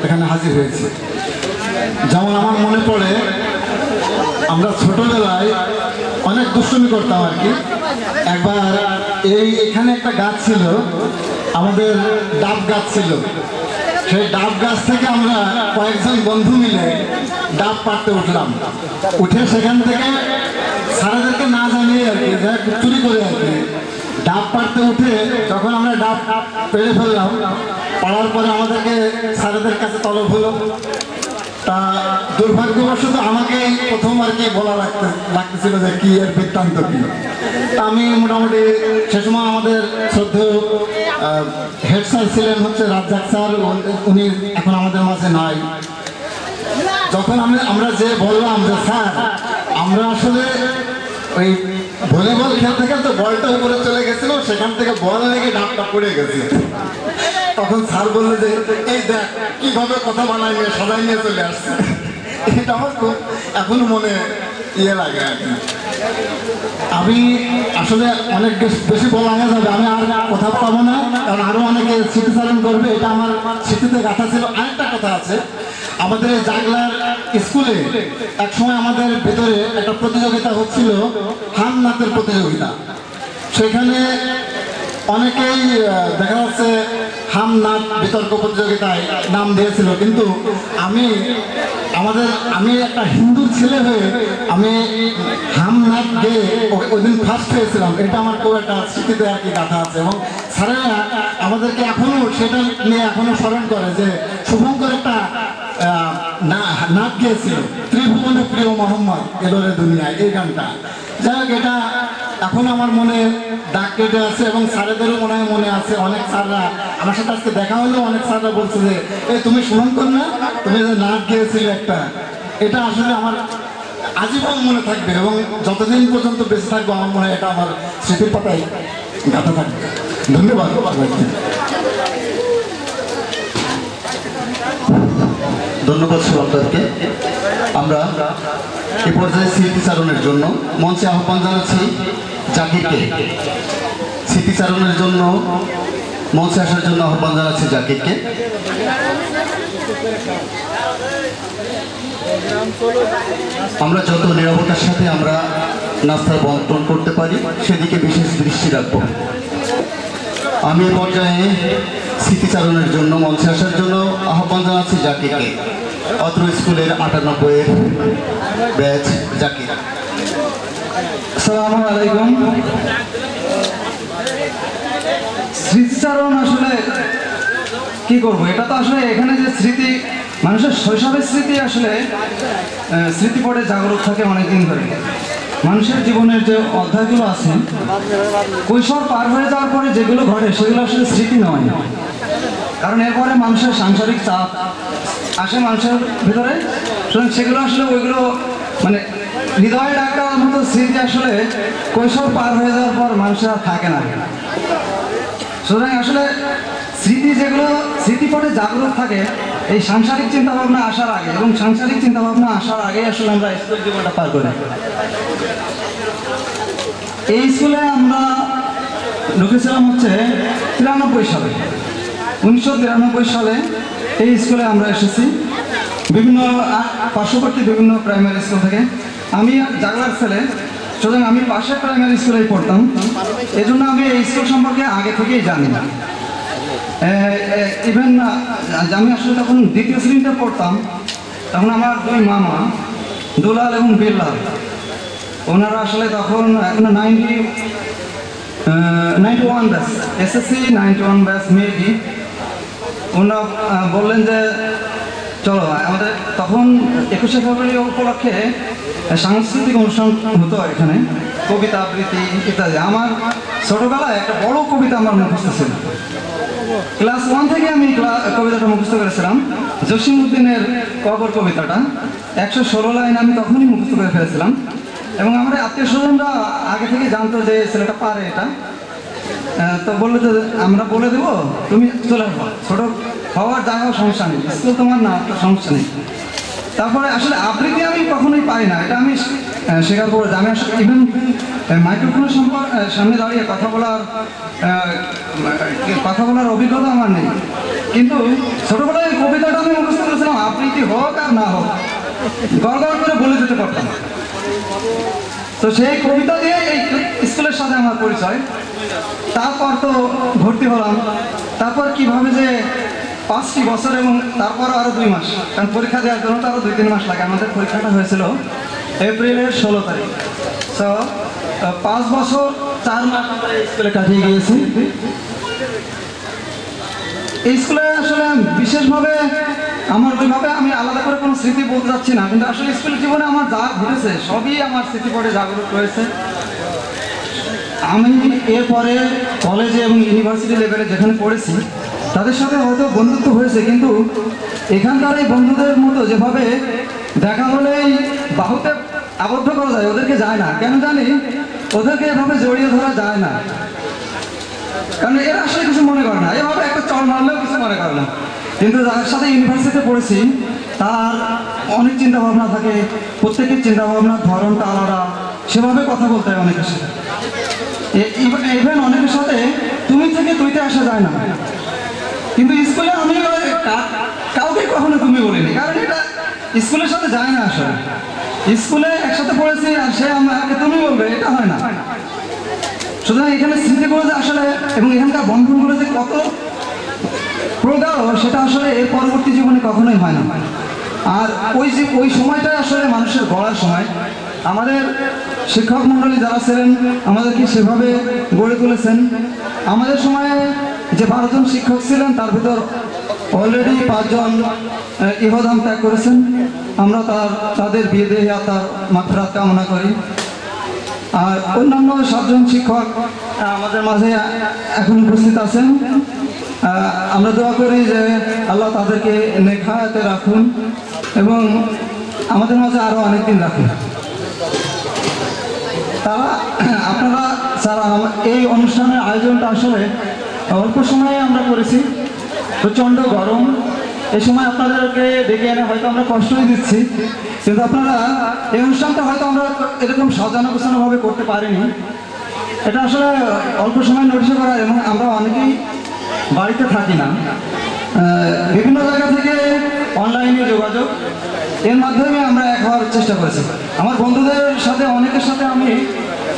এখানে হাজির হয়েছি। যেমন আমার মনে পড়ে, আমরা ছোটবেলায় অনেক দুষ্টুমি করতাম আর কি। একবার এখানে একটা গাছ ছিল, আমাদের ডাব গাছ ছিল। সেই ডাব গাছ থেকে আমরা কয়েকজন বন্ধু মিলে ডাব পাড়তে উঠলাম। উঠে সেখান থেকে স্যারেদেরকে না জানিয়ে আর কি, চুরি করে আর কি ডাব পাড়তে উঠে যখন আমরা ডাব পেড়ে ফেললাম, পাড়ার পরে আমাদেরকে স্যারেদের কাছে তলব হলো। তা দুর্ভাগ্যবশত আমাকে প্রথম আর কি বলা লাগতেছিল যে কি এর বৃত্তান্ত কি। আমি মোটামুটি সে সময় আমাদের শ্রদ্ধেয় হেড স্যার ছিলেন হচ্ছে রাজ্জাক স্যার, উনি এখন আমাদের মাঝে নাই। যখন আমরা যে বললাম যে স্যার আমরা আসলে ওই ভলিবল খেলতে খেলতে বলটা উপরে চলে গেছিল, সেখান থেকে বল লেগে ডাবটা পড়ে গেছে। তখন স্যার বললো যে এই দেখ কিভাবে কথা বানাই নিয়ে সবাই নিয়ে চলে আসছে। এটা আমার খুব এখনো মনে লাগে আর কি। আমি আসলে অনেক বেশি বলা যাবে, আমি আর কথা পাবো না, কারণ আরো অনেকে স্মৃতিচারণ করবে। এটা আমার স্মৃতিতে গাথা ছিল। আরেকটা কথা আছে, আমাদের জাগলার স্কুলে একসময় আমাদের ভেতরে একটা প্রতিযোগিতা হচ্ছিল, হাম নাচের প্রতিযোগিতা। সেখানে অনেকেই দেখা যাচ্ছে হাম নাচ বিতর্ক প্রতিযোগিতায় নাম দিয়েছিল, কিন্তু আমি একটা হিন্দু ছেলে হয়ে আমি হাম নাচ গিয়ে ওই দিন ফার্স্ট হয়েছিলাম। এটা আমার খুব একটা স্মৃতিতে আর কি গাথা আছে। এবং স্যারেরা আমাদেরকে এখনো সেটা নিয়ে এখনো স্মরণ করে যে শুভঙ্কর একটা নাচ গিয়েছিল, ত্রিভুবনে প্রিয় মোহাম্মদ এলোরে দুনিয়ায়, এই গানটা। যাই হোক, এটা এখন আমার মনে দাগ কেটে আছে এবং স্যারেদেরও মনে আছে। অনেক স্যাররা আমার সাথে আজকে দেখা হলেও অনেক স্যাররা বলছে যে এই তুমি শুভঙ্কর না, তুমি যে নাচ গিয়েছিলে একটা। এটা আসলে আমার আজীবন মনে থাকবে এবং যতদিন পর্যন্ত বেঁচে থাকবো আমার মনে হয় এটা আমার স্মৃতির পাতায় গাঁথা থাকবে। ধন্যবাদ। ধন্যবাদ সুরন্তরকে। আমরা এ পর্যায়ে স্মৃতিচারণের জন্য মঞ্চে আহ্বান জানাচ্ছি জাকিরকে। স্মৃতিচারণের জন্য মঞ্চে আসার জন্য আহ্বান জানাচ্ছি জাকিরকে। আমরা যত নিরাপত্তার সাথে আমরা নাস্তার বন্টন করতে পারি সেদিকে বিশেষ দৃষ্টি রাখবো। আমি এ পর্যায়ে স্মৃতিচারণের জন্য মঞ্চে আসার জন্য আহ্বান জানাচ্ছি জাকিরকে। অত্র স্কুলের 98 ব্যাচ জাকির। আসসালামু আলাইকুম। স্মৃতিচারণ আসলে কি করব, এটা তো আসলে এখানে যে স্মৃতি, মানুষের শৈশবের স্মৃতি আসলে স্মৃতিপটে জাগ্রত থাকে অনেকদিন ধরে। মানুষের জীবনের যে অধ্যায়গুলো আছে, কৈশোর পার হয়ে যাওয়ার পরে যেগুলো ঘটে সেগুলো আসলে স্মৃতি নয়, কারণ এরপরে মানুষের সাংসারিক চাপ আসে মানুষের ভিতরে। সুতরাং সেগুলো আসলে ওইগুলো মানে হৃদয়ে ডাকার মতো স্মৃতি আসলে কৈশোর পার হয়ে যাওয়ার পর মানুষের আর থাকে না। সুতরাং আসলে স্মৃতি যেগুলো স্মৃতিপটে জাগ্রত থাকে এই সাংসারিক চিন্তাভাবনা আসার আগে, এবং সাংসারিক চিন্তাভাবনা আসার আগে আসলে আমরা স্কুল জীবনটা পার করি। এই স্কুলে আমরা ঢুকেছিলাম হচ্ছে 93 সালে। 1993 সালে এই স্কুলে আমরা এসেছি বিভিন্ন পার্শ্ববর্তী বিভিন্ন প্রাইমারি স্কুল থেকে। আমি জাগলার ছেলে, সুতরাং আমি পাশের প্রাইমারি স্কুলেই পড়তাম, এই জন্য আমি এই স্কুল সম্পর্কে আগে থেকেই জানি না। ইভেন আমি আসলে তখন দ্বিতীয় শ্রেণীতে পড়তাম, তখন আমার দুই মামা দুলাল এবং বিল্লাল, ওনারা আসলে তখন এখন 91 ব্যাচ, SSC 91 ব্যাচ মেবি। ওনারা বললেন যে চলো আমাদের তখন 21শে ফেব্রুয়ারি উপলক্ষে সাংস্কৃতিক অনুষ্ঠান হতো এখানে, কবিতা আবৃত্তি ইত্যাদি। আমার ছোটবেলায় একটা বড় কবিতা আমার মুখস্থ ছিল। ক্লাস 1 থেকে আমি কবিতাটা মুখস্থ করেছিলাম, জসিমউদ্দিনের কবর কবিতাটা 116 লাইন আমি তখনই মুখস্থ করে ফেলেছিলাম। এবং আমার আত্মীয় স্বজনরা আগে থেকে জানতো যে ছেলেটা পারে এটা, তো বললো যে আমরা বলে দেবো, তুমি চলে আসবো, ছোট হওয়ার যা হওয়ার সমস্যা নেই, স্কুল তোমার না, তো সমস্যা নেই। তারপরে আসলে আবৃত্তি আমি কখনোই পারি না, এটা আমি স্বীকার করে যে আমি আসলে ইভেন মাইক্রোফোনের সামনে দাঁড়িয়ে কথা বলার অভিজ্ঞতা আমার নেই। কিন্তু ছোটবেলায় কবিতাটা আমি মুখস্থ করেছিলাম, আবৃত্তি হোক আর না হোক গড় গড় করে বলে যেতে পারতাম। তো সেই কবিতা দিয়ে এই স্কুলের সাথে আমার পরিচয়। তারপর তো ভর্তি হলাম, তারপর কিভাবে যে 5টি বছর এবং তারপর আরও 2 মাস, কারণ পরীক্ষা দেওয়ার জন্য তো আরও 2-3 মাস লাগে। আমাদের পরীক্ষাটা হয়েছিল এপ্রিলের 16 তারিখ। তো 5 বছর 4 মাস আমরা এই স্কুলে কাটিয়ে গিয়েছি। এই স্কুলে আসলে বিশেষভাবে আমার ওইভাবে আমি আলাদা করে কোনো স্মৃতি বলতে চাচ্ছি না, কিন্তু আসলে স্কুলের জীবনে আমার যা ঘটেছে সবই আমার স্মৃতিপটে জাগ্রত রয়েছে। আমি এরপরে কলেজে এবং ইউনিভার্সিটি লেভেলে যেখানে পড়েছি তাদের সাথে হয়তো বন্ধুত্ব হয়েছে, কিন্তু এখানকার এই বন্ধুদের মতো যেভাবে দেখা হলেই বাহুতে আবদ্ধ করা যায় ওদেরকে যায় না। কেন জানি ওদেরকে এভাবে জড়িয়ে ধরা যায় না, কারণ এরা আসলে কিছু মনে করে না, এভাবে একটা চল মারলেও কিছু মনে করে না। কিন্তু যার সাথে ইউনিভার্সিটিতে পড়েছি তার অনেক চিন্তাভাবনা থাকে, প্রত্যেকের চিন্তাভাবনার ধরনটা আলাদা, সেভাবে কথা বলতে হয় অনেকের সাথে। ইভেন অনেকের সাথে তুমি থেকে তুইতে আসা যায় না, কিন্তু স্কুলে আমি কাউকে কখনো তুমি বলিনি, কারণ এটা স্কুলের সাথে যায় না। আসলে স্কুলে একসাথে পড়েছি আর সে আমাকে তুমি বলবে, এটা হয় না। সুতরাং এখানে স্মৃতিগুলো যে আসলে এবং এখানকার বন্ধনগুলো যে কত প্রগাঢ় সেটা আসলে এর পরবর্তী জীবনে কখনোই হয় না। আর ওই সময়টা আসলে মানুষের গড়ার সময়। আমাদের শিক্ষক মণ্ডলী যারা ছিলেন আমাদেরকে সেভাবে গড়ে তুলেছেন। আমাদের সময়ে যে 12 জন শিক্ষক ছিলেন তার ভিতর অলরেডি 5 জন ইহধাম ত্যাগ করেছেন। আমরা তাদের বিদেহী আত্মার মাগফিরাত কামনা করি। আর অন্যান্য 7 জন শিক্ষক আমাদের মাঝে এখন উপস্থিত আছেন। আমরা দোয়া করি যে আল্লাহ তাদেরকে নেক হায়াতে রাখুন এবং আমাদের মাঝে আরও অনেকদিন রাখুন। আপনারা স্যার এই অনুষ্ঠানের আয়োজনটা আসলে অল্প সময়ে আমরা করেছি, প্রচণ্ড গরম, এই সময় আপনাদেরকে ডেকে এনে হয়তো আমরা কষ্টই দিচ্ছি, কিন্তু আপনারা এই অনুষ্ঠানটা হয়তো আমরা এরকম সাজানো গোছানোভাবে করতে পারিনি। এটা আসলে অল্প সময় নোটিশে করা, এবং আমরা অনেকেই বাড়িতে থাকি না, বিভিন্ন জায়গা থেকে অনলাইনে যোগাযোগ, এর মাধ্যমে আমরা এক হওয়ার চেষ্টা করেছি। আমার বন্ধুদের সাথে অনেকের সাথে আমি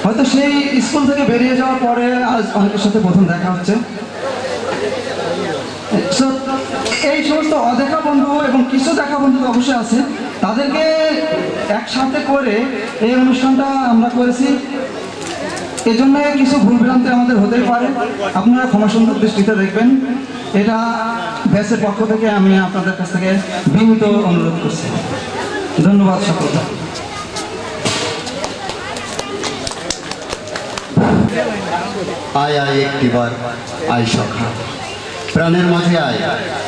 হয়তো সেই স্কুল থেকে বেরিয়ে যাওয়ার পরে আজ অনেকের সাথে প্রথম দেখা হচ্ছে। এই সমস্ত অদেখা বন্ধু এবং কিছু দেখা বন্ধু অবশ্যই আছে, তাদেরকে একসাথে করে এই অনুষ্ঠানটা আমরা করেছি। এই জন্য কিছু ভুলভ্রান্তি আমাদের হতেই পারে, আপনারা ক্ষমাসুন্দর দৃষ্টিতে দেখবেন। এটা ব্যাসের পক্ষ থেকে আমি আপনাদের কাছ থেকে বিনীত অনুরোধ করছি। ধন্যবাদ সকলকে। আয় আয় একটিবার আয় সখা, প্রাণের মাঝে আয়,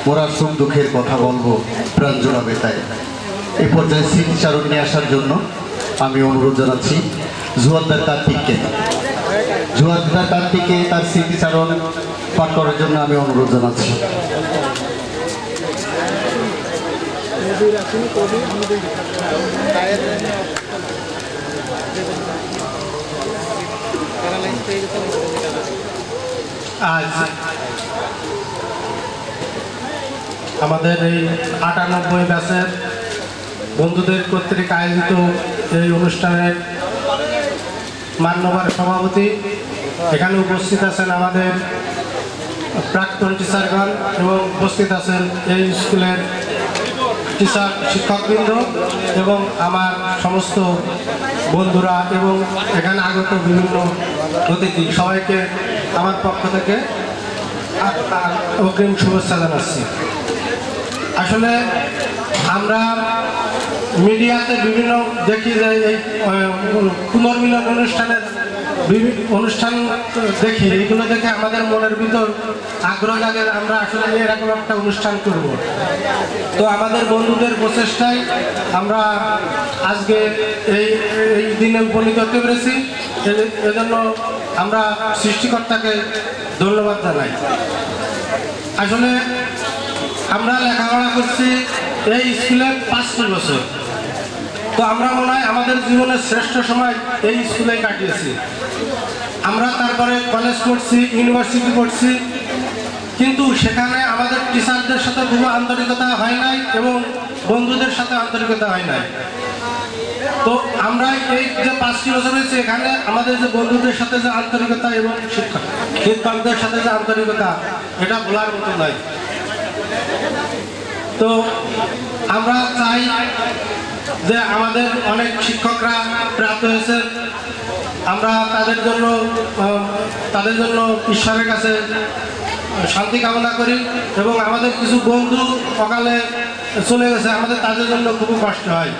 মোরার সুখ দুঃখের কথা বলবো, প্রাণ জোড়াবে তাই। এই পর্যায়ে স্মৃতিচারণ নিয়ে আসার জন্য আমি অনুরোধ জানাচ্ছি জুয়াদ্দার কার্তিককে। জুয়াদ্দার কার্তিককে তার স্মৃতিচারণ পাঠ করার জন্য আমি অনুরোধ জানাচ্ছি। আজ আমাদের এই 98 ব্যাচের বন্ধুদের কর্তৃক আয়োজিত এই অনুষ্ঠানের মান্যবর সভাপতি, এখানে উপস্থিত আছেন আমাদের প্রাক্তন টিচারগণ এবং উপস্থিত আছেন এই স্কুলের টিচার শিক্ষকবৃন্দ এবং আমার সমস্ত বন্ধুরা এবং এখানে আগত বিভিন্ন অতিথি, সবাইকে আমার পক্ষ থেকে অগ্রিম শুভেচ্ছা জানাচ্ছি। আসলে আমরা মিডিয়াতে বিভিন্ন দেখি যে এই পুনর্মিলন অনুষ্ঠান দেখি, এগুলো দেখে আমাদের মনের ভিতর আগ্রহ লাগে আমরা আসলে এরকম একটা অনুষ্ঠান করব। তো আমাদের বন্ধুদের প্রচেষ্টায় আমরা আজকে এই দিনে উপনীত হতে পেরেছি। এজন্য আমরা সৃষ্টিকর্তাকে ধন্যবাদ জানাই। আসলে আমরা লেখাপড়া করছি এই স্কুলে 5টি বছর। তো আমরা মনে হয় আমাদের জীবনের শ্রেষ্ঠ সময় এই স্কুলে কাটিয়েছি। আমরা তারপরে কলেজ পড়ছি, ইউনিভার্সিটি পড়ছি, কিন্তু সেখানে আমাদের টিচারদের সাথে খুব আন্তরিকতা হয় নাই এবং বন্ধুদের সাথে আন্তরিকতা হয় নাই। তো আমরা এই যে 5টি বছর হয়েছে এখানে আমাদের যে বন্ধুদের সাথে যে আন্তরিকতা এবং শিক্ষকদের সাথে যে আন্তরিকতা, এটা বলার মতো নয়। তো আমরা চাই যে আমাদের অনেক শিক্ষকরা প্রাপ্ত হয়েছে, আমরা তাদের জন্য ঈশ্বরের কাছে শান্তি কামনা করি। এবং আমাদের কিছু বন্ধু সকালে চলে গেছে, আমাদের তাদের জন্য খুব কষ্ট হয়।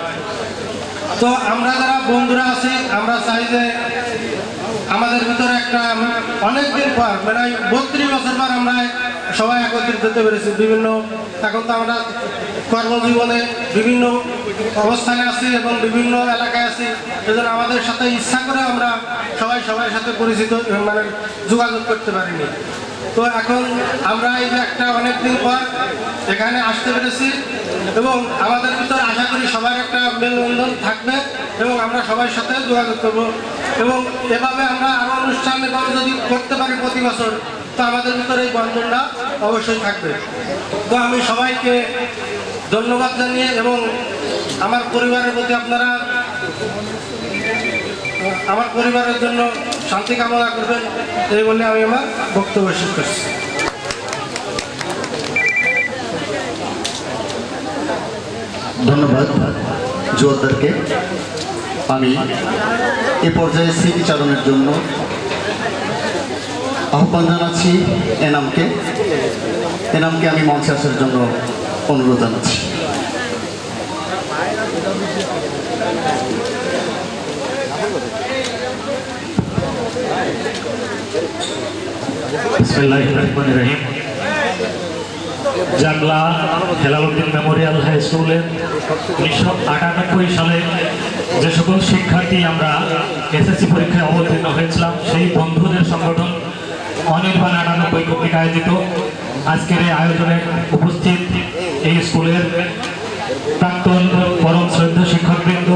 তো আমরা যারা বন্ধুরা আছি আমরা চাই যে আমাদের ভিতরে একটা অনেকদিন পর মানে 32 বছর পর আমরা সবাই একত্রিত হতে পেরেছি। এখন তো আমরা কর্মজীবনে বিভিন্ন অবস্থানে আছি এবং বিভিন্ন এলাকায় আছি, এজন্য আমাদের সাথে ইচ্ছা করে আমরা সবার সাথে পরিচিত মানে যোগাযোগ করতে পারিনি। তো এখন আমরা এই যে একটা অনেকদিন পর এখানে আসতে পেরেছি এবং আমাদের ভিতরে আশা করি সবার একটা মেলবন্ধন থাকবে এবং আমরা সবার সাথে যোগাযোগ করবো এবং এভাবে আমরা আরো অনুষ্ঠান এভাবে যদি করতে পারি প্রতি বছর, তো আমাদের ভিতরে এই বন্ধনটা অবশ্যই থাকবে। তো আমি সবাইকে ধন্যবাদ জানিয়ে এবং আমার পরিবারের প্রতি আপনারা আমার পরিবারের জন্য শান্তি কামনা করবেন, এই বলে আমি আমার বক্তব্য শেষ করছি। ধন্যবাদ জোয়ারদারকে। আমি এ পর্যায়ে স্মৃতিচারণের জন্য আহ্বান জানাচ্ছি এনামকে আমি মঞ্চে আসার জন্য অনুরোধ জানাচ্ছি। বিসমিল্লাহির রহমানির রহিম। জাগলা হেলালুদ্দিন মেমোরিয়াল হাই স্কুলের 1998 সালে যে সকল শিক্ষার্থী আমরা এসএসসি পরীক্ষায় অবতীর্ণ হয়েছিলাম, সেই বন্ধুদের সংগঠন অনির্বাণ 98 কর্তৃক আয়োজিত আজকের এই আয়োজনে উপস্থিত এই স্কুলের প্রাক্তন পরম শ্রদ্ধা শিক্ষকবৃন্দ,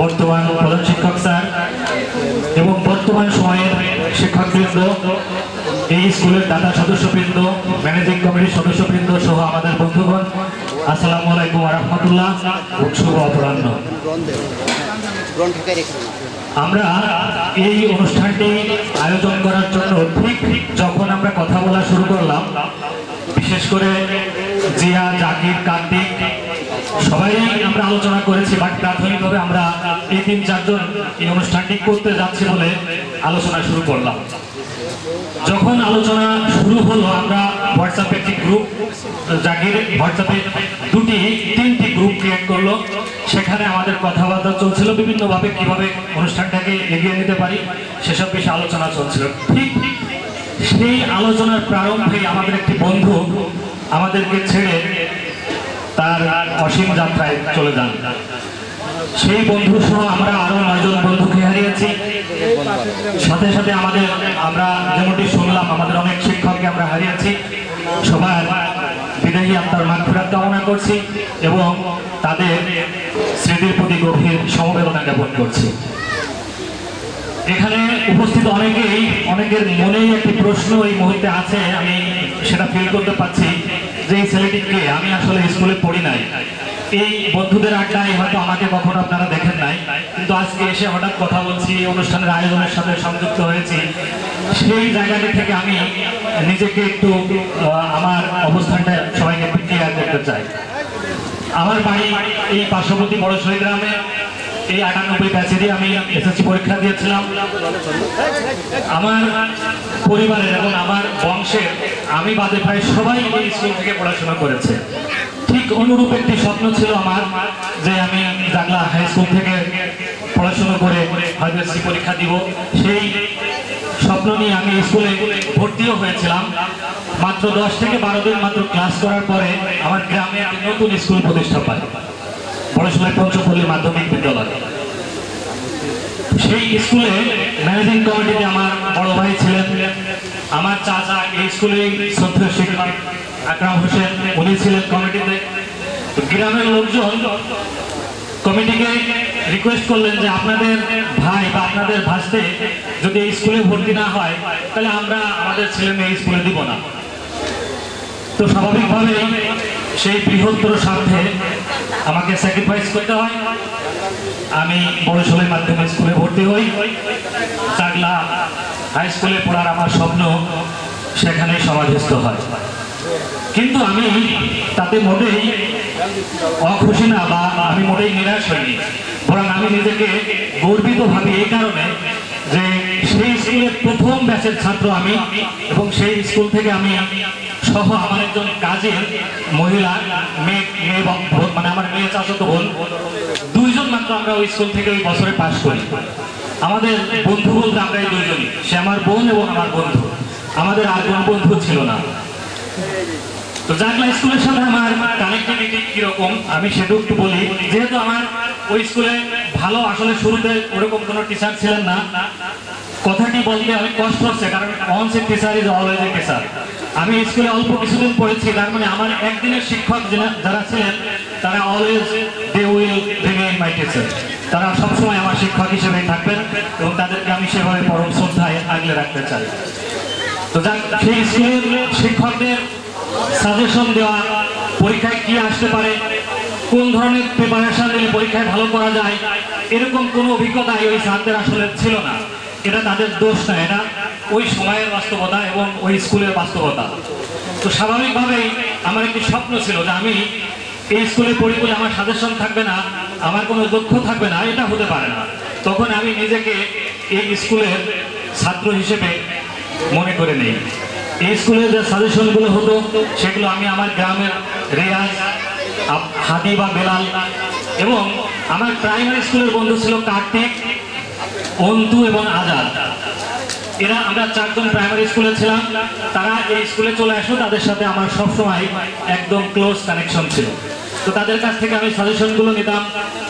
বর্তমান প্রধান শিক্ষক স্যার এবং বর্তমান সময়ের শিক্ষকবৃন্দ, এই স্কুলের দাতা সদস্যবৃন্দ, ম্যানেজিং কমিটির সদস্যবৃন্দ সহ আমাদের বন্ধুগণ, আসসালামু আলাইকুম ওয়া রাহমাতুল্লাহ। শুভ অপরাহ্ন। আমরা এই অনুষ্ঠানটি আয়োজন করার জন্য ঠিক যখন আমরা কথা বলা শুরু করলাম, বিশেষ করে জিয়া, জাকির, কার্তিক সবাই আমরা আলোচনা করেছি, বাট প্রাথমিকভাবে আমরা এই 3-4 জন এই অনুষ্ঠানটি করতে যাচ্ছি বলে আলোচনা শুরু করলাম। যখন আলোচনা শুরু হলো আমরা হোয়াটসঅ্যাপে একটি গ্রুপ, জাকির হোয়াটসঅ্যাপে 2-3টি গ্রুপ ক্রিয়েট করলো। সেখানে আমাদের কথাবার্তা চলছিল বিভিন্নভাবে কিভাবে অনুষ্ঠানটাকে এগিয়ে নিতে পারি সেসব বিষয়ে আলোচনা চলছিল। ঠিক সেই আলোচনার প্রারম্ভে আমাদের একটি বন্ধু আমাদেরকে ছেড়ে তার অসীম যাত্রায় চলে যান। সেই বন্ধু সহ আমরা আরো 9 জন বন্ধুকে হারিয়েছি। সাথে সাথে আমরা যেমনটি শুনলাম আমাদের অনেক শিক্ষককে আমরা হারিয়েছি। সবার বিদায়ী আত্মার মাগফিরাত কামনা করছি এবং তাদের স্মৃতির প্রতি গভীর সমবেদনা জ্ঞাপন করছি। এখানে উপস্থিত অনেকের মনেই একটি প্রশ্ন এই মুহূর্তে আছে, আমি সেটা ফিল করতে পারছি যে এই ছেলেটিকে আমি আসলে স্কুলে পড়ি নাই। এই বন্ধুদের আড্ডায় হয়তো আমাকে কখনো আপনারা দেখেন নাই, কিন্তু আজকে এসে হঠাৎ কথা বলছি, অনুষ্ঠানের আয়োজনের সাথে সংযুক্ত হয়েছি। সেই জায়গাটি থেকে আমি নিজেকে একটু আমার অবস্থানটা সবাইকে ক্লিয়ার করতে চাই। আমার বাড়ি এই পার্শ্ববর্তী বড়শহী গ্রামে। এই 98 ব্যাচেরই আমি এসএসসি পরীক্ষা দিয়েছিলাম। আমার পরিবারের এবং আমার বংশের আমি বাদে প্রায় সবাই এই স্কুল থেকে পড়াশোনা করেছে। ঠিক ঠিক অনুরূপ একটি স্বপ্ন ছিল আমার যে আমি জাগলা হাই স্কুল থেকে পড়াশোনা করে হয়তো এসএসসি পরীক্ষা দিব। সেই স্বপ্ন নিয়ে আমি স্কুলে ভর্তিও হয়েছিলাম। মাত্র 10 থেকে 12 দিন মাত্র ক্লাস করার পরে আমার গ্রামে আমি নতুন স্কুল প্রতিষ্ঠা পাই, পড়াশোনায় পঞ্চপল্লী মাধ্যমিক বিদ্যালয়। সেই স্কুলে ম্যানেজিং কমিটিতে আমার বড় ভাই ছিলেন, আমার চাচা এই স্কুলে শ্রদ্ধেয় শিক্ষক আকরাম হোসেন, উনি ছিলেন কমিটিতে। গ্রামের লোকজন কমিটিকে রিকোয়েস্ট করলেন যে আপনাদের ভাই বা আপনাদের ভাসতে যদি এই স্কুলে ভর্তি না হয় তাহলে আমরা আমাদের ছেলে মেয়ে স্কুলে দিব না। তো স্বাভাবিকভাবে সেই বৃহত্তর স্বার্থে আমাকে স্যাক্রিফাইস করতে হয়। আমি বড়শোলাই মাধ্যমিক স্কুলে ভর্তি হই। চাগলা হাই স্কুলে পড়ার আমার স্বপ্ন সেখানেই সমাধিস্থ হয়। কিন্তু আমি তাতে মোটেই অখুশি না বা আমি মোটেই নিরাশ হইনি, বরং আমি নিজেকে গর্বিত ভাবি এই কারণে যে সেই স্কুলের প্রথম ব্যাচের ছাত্র আমি, এবং সেই স্কুল থেকে আমি সহ আমার একজন কাজের মহিলা মেয়ে মানে আমার মেয়ে চাচাতো বোন, 2 জন মাত্র আমরা ওই স্কুল থেকে ওই বছরে পাশ করি। আমাদের বন্ধু বলতে আমরা এই 2 জনই, সে আমার বোন এবং আমার বন্ধু, আমাদের আর কোনো বন্ধু ছিল না। তো জাগলা স্কুলের সাথে আমার কানেক্টিভিটি কিরকম আমি সেটা একটু বলি। যেহেতু আমার ওই স্কুলে ভালো আসলে শুরুতে ওরকম কোনো টিচার ছিলেন না, কথাটি বলতে অনেক কষ্ট হচ্ছে, কারণ once a teacher is always a teacher. আমি স্কুলে অল্প কিছুদিন পড়েছি, তার মানে আমার একদিনের শিক্ষক যারা ছিলেন তারা always they will remain my teacher, তারা সবসময় আমার শিক্ষক হিসেবে থাকবেন এবং তাদেরকে আমি সেভাবে পরম শ্রদ্ধায় আগলে রাখতে চাই। তো সেই স্কুলের শিক্ষকদের সাজেশন দেওয়া, পরীক্ষায় কি আসতে পারে, কোন ধরনের প্রিপারেশন নিলে পরীক্ষায় ভালো করা যায়, এরকম কোনো অভিজ্ঞতা ওই স্যারদের আসলে ছিল না। এটা তাদের দোষ না, এটা ওই সময়ের বাস্তবতা এবং ওই স্কুলের বাস্তবতা। তো স্বাভাবিকভাবেই আমার একটি স্বপ্ন ছিল যে আমি এই স্কুলে পড়ি বলে আমার সাজেশন থাকবে না, আমার কোনো দক্ষ থাকবে না, এটা হতে পারে না। তখন আমি নিজেকে এই স্কুলের ছাত্র হিসেবে মনে করে নেই। এই স্কুলের যে সাজেশনগুলো হতো সেগুলো আমি আমার গ্রামের রিয়াজ, হাদি বা বেলাল, এবং আমার প্রাইমারি স্কুলের বন্ধু ছিল কার্তিক, অন্তু এবং আজাদ। এরা আমরা 4 জন প্রাইমারি স্কুলে ছিলাম। তারা এই স্কুলে চলে আসলো, তাদের সাথে আমার সবসময় একদম ক্লোজ কানেকশন ছিল। তো তাদের কাছ থেকে আমি সাজেশনগুলো নিতাম,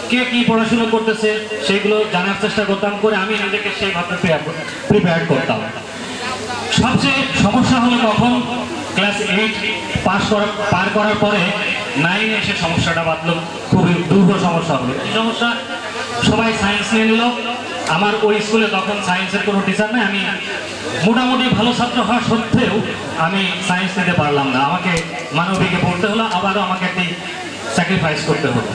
কে কি পড়াশোনা করতেছে সেইগুলো জানার চেষ্টা করতাম, করে আমি নিজেকে সেইভাবে প্রিপেয়ার করতাম। সবচেয়ে সমস্যা হলো কখন ক্লাস 8 পার করার পরে 9 এসে সমস্যাটা বাঁধলো, খুবই দুর্বল সমস্যা হলো। এই সমস্যা, সবাই সায়েন্স নিয়ে নিল। আমার ওই স্কুলে তখন সায়েন্সের কোনো টিচার নেই। আমি মোটামুটি ভালো ছাত্র হওয়া সত্ত্বেও আমি সায়েন্স নিতে পারলাম না, আমাকে মানবিকে পড়তে হলো, আবারও আমাকে একটি স্যাক্রিফাইস করতে হলো।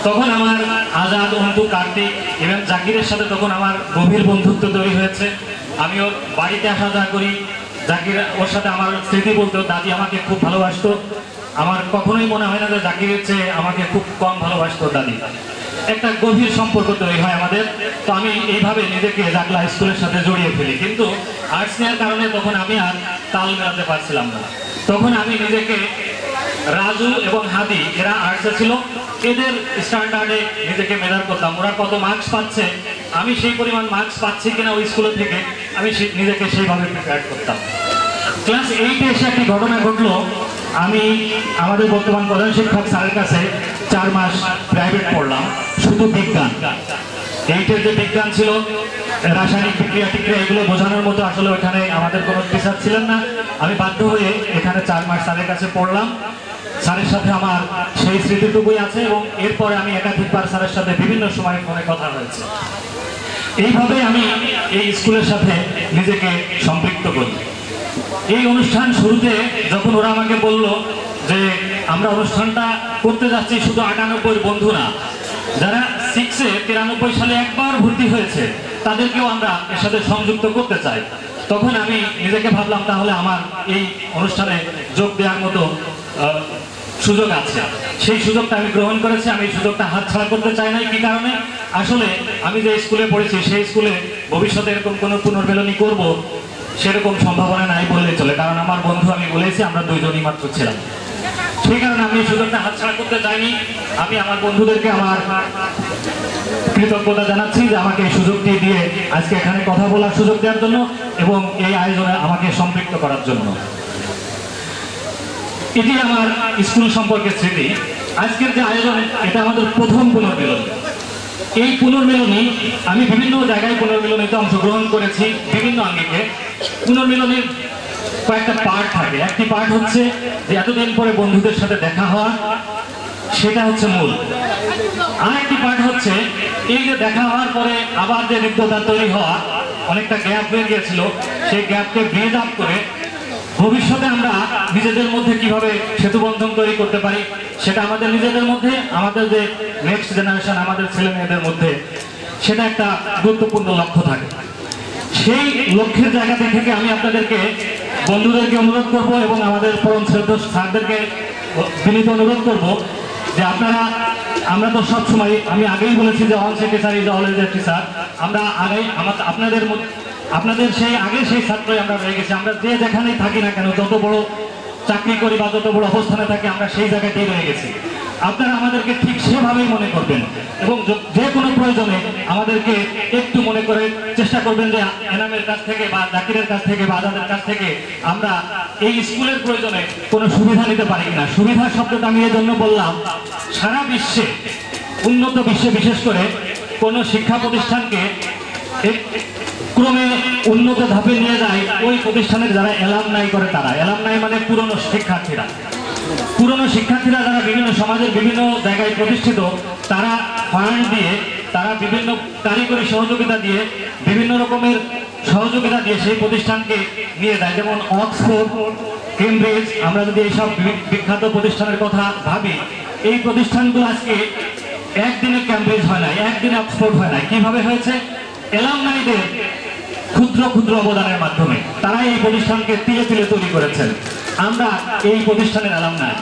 তখন আমার আজাদ, অন্তু, কার্তিক এবং জাকিরের সাথে তখন আমার গভীর বন্ধুত্ব তৈরি হয়েছে। আমি ওর বাড়িতে আসা যাওয়া করি, জাকির ওর সাথে আমার স্মৃতি বলতো। দাদি আমাকে খুব ভালোবাসতো, আমার কখনোই মনে হয় না যে জাকিরের চেয়ে আমাকে খুব কম ভালোবাসতো দাদি। একটা গভীর সম্পর্ক তৈরি হয় আমাদের। তো আমি এইভাবে নিজেকে জাগলা স্কুলের সাথে জড়িয়ে ফেলি, কিন্তু আর্টস নেওয়ার কারণে তখন আমি আর তাল মেলাতে পারছিলাম না। তখন আমি নিজেকে, রাজু এবং হাদি এরা আর্টসে ছিল, এদের স্ট্যান্ডার্ডে নিজেকে মেজার করতাম। ওরা কত মার্কস পাচ্ছে, আমি সেই পরিমাণ মার্কস পাচ্ছি কিনা ওই স্কুলে থেকে, আমি নিজেকে সেইভাবে প্রিপেয়ার করতাম। ক্লাস 8 এসে একটি ঘটনা ঘটলো। আমি আমাদের বর্তমান প্রধান শিক্ষক স্যারের কাছে 4 মাস প্রাইভেট পড়লাম, শুধু বিজ্ঞান। 8-এর যে বিজ্ঞান ছিল, রাসায়নিক বিক্রিয়া টিক্রিয়া, এগুলো বোঝানোর মতো আসলে ওখানে আমাদের কোনো টিচার ছিলেন না। আমি বাধ্য হয়ে এখানে 4 মাস স্যারের কাছে পড়লাম। স্যারের সাথে আমার সেই স্মৃতিটুকুই আছে, এবং এরপরে আমি একাধিকবার স্যারের সাথে বিভিন্ন সময় ফোনে কথা হয়েছে। এইভাবে আমি এই স্কুলের সাথে নিজেকে সম্পৃক্ত করি। এই অনুষ্ঠান শুরুতে যখন ওরা আমাকে বলল যে আমরা অনুষ্ঠানটা করতে যাচ্ছি শুধু 98 বন্ধু না, যারা 6-এ 93 সালে একবার ভর্তি হয়েছে তাদেরকেও আমরা এর সাথে সংযুক্ত করতে চাই, তখন আমি নিজেকে ভাবলাম তাহলে আমার এই অনুষ্ঠানে যোগ দেওয়ার মতো সুযোগ আছে। সেই সুযোগটা আমি গ্রহণ করেছি। আমি এই সুযোগটা হাতছাড়া করতে চাই না। কি কারণে? আসলে আমি যে স্কুলে পড়েছি সেই স্কুলে ভবিষ্যতে এরকম কোনো পুনর্মিলনী করব সেরকম সম্ভাবনা নাই বললেই চলে, কারণ আমার বন্ধু, আমি বলেছি, আমরা 2 জনই মাত্র ছিলাম। সেই কারণে আমি এই সুযোগটা হাতছাড়া করতে চাইনি। আমি আমার বন্ধুদেরকে আমার কৃতজ্ঞতা জানাচ্ছি যে আমাকে এই সুযোগটি দিয়ে আজকে এখানে কথা বলার সুযোগ দেওয়ার জন্য এবং এই আয়োজনে আমাকে সম্পৃক্ত করার জন্য। এটি আমার স্কুল সম্পর্কে স্মৃতি। আজকের যে আয়োজন, এটা আমাদের প্রথম পুনর্মিলন। এই পুনর্মিলনী আমি বিভিন্ন জায়গায় পুনর্মিলনীতে অংশগ্রহণ করেছি বিভিন্ন আঙ্গিকে। পুনর্মিলনের কয়েকটা পার্ট থাকে। একটি পার্ট হচ্ছে যে এতদিন পরে বন্ধুদের সাথে দেখা হওয়া, সেটা হচ্ছে মূল। আরেকটি পার্ট হচ্ছে এই যে দেখা হওয়ার পরে আবার যে হৃদ্যতা তৈরি হওয়া, অনেকটা গ্যাপ হয়ে গিয়েছিল, সেই গ্যাপকে ব্রিজ আপ করে ভবিষ্যতে আমরা নিজেদের মধ্যে কিভাবে সেতুবন্ধন তৈরি করতে পারি, সেটা আমাদের নিজেদের মধ্যে, আমাদের যে নেক্সট জেনারেশন, আমাদের ছেলে মেয়েদের মধ্যে, সেটা একটা গুরুত্বপূর্ণ লক্ষ্য থাকে। সেই লক্ষ্যের জায়গা থেকে আমি আপনাদেরকে, বন্ধুদেরকে অনুরোধ করব এবং আমাদের পরম শ্রদ্ধেয় স্যারদেরকে বিনীত অনুরোধ করব যে আপনারা, আমরা তো সবসময়, আমি আগেই বলেছি যে on city sir is always a teacher. আমরা আগেই আপনাদের সেই আগে সেই ছাত্রই আমরা রয়ে গেছি। আমরা যে যেখানেই থাকি না কেন, যত বড় চাকরি করি বা যত বড় অবস্থানে থাকি, আমরা সেই জায়গাতেই রয়ে গেছি। আপনারা আমাদেরকে ঠিক সেভাবেই মনে করবেন এবং যে কোনো প্রয়োজনে আমাদেরকে একটু মনে করে চেষ্টা করবেন যে এনামের কাছ থেকে বা জাকিরের কাছ থেকে বা আজাদের কাছ থেকে আমরা এই স্কুলের প্রয়োজনে কোনো সুবিধা নিতে পারি কিনা। সুবিধা শব্দটা আমি এই জন্য বললাম, সারা বিশ্বে, উন্নত বিশ্বে বিশেষ করে কোনো শিক্ষা প্রতিষ্ঠানকে ক্রমে উন্নত ধাপে নিয়ে যায় ওই প্রতিষ্ঠানের যারা অ্যালামনাই করে, তারা অ্যালামনাই মানে পুরনো শিক্ষার্থীরা। পুরনো শিক্ষার্থীরা যারা বিভিন্ন সমাজের বিভিন্ন জায়গায় প্রতিষ্ঠিত, তারা ফান্ড দিয়ে, তারা বিভিন্ন কারিগরি সহযোগিতা দিয়ে, বিভিন্ন রকমের সহযোগিতা দিয়ে সেই প্রতিষ্ঠানকে নিয়ে যায়। যেমন অক্সফোর্ড, কেমব্রিজ, আমরা যদি এইসব বিখ্যাত প্রতিষ্ঠানের কথা ভাবি, এই প্রতিষ্ঠানগুলো আজকে একদিনে কেমব্রিজ হয় না, একদিনে অক্সফোর্ড হয় না। কিভাবে হয়েছে? অ্যালামনাইদের ক্ষুদ্র ক্ষুদ্র অবদানের মাধ্যমে তারা এই প্রতিষ্ঠানকে তিলে তিলে তৈরি করেছেন। আমরা এই প্রতিষ্ঠানের অ্যালামনাই।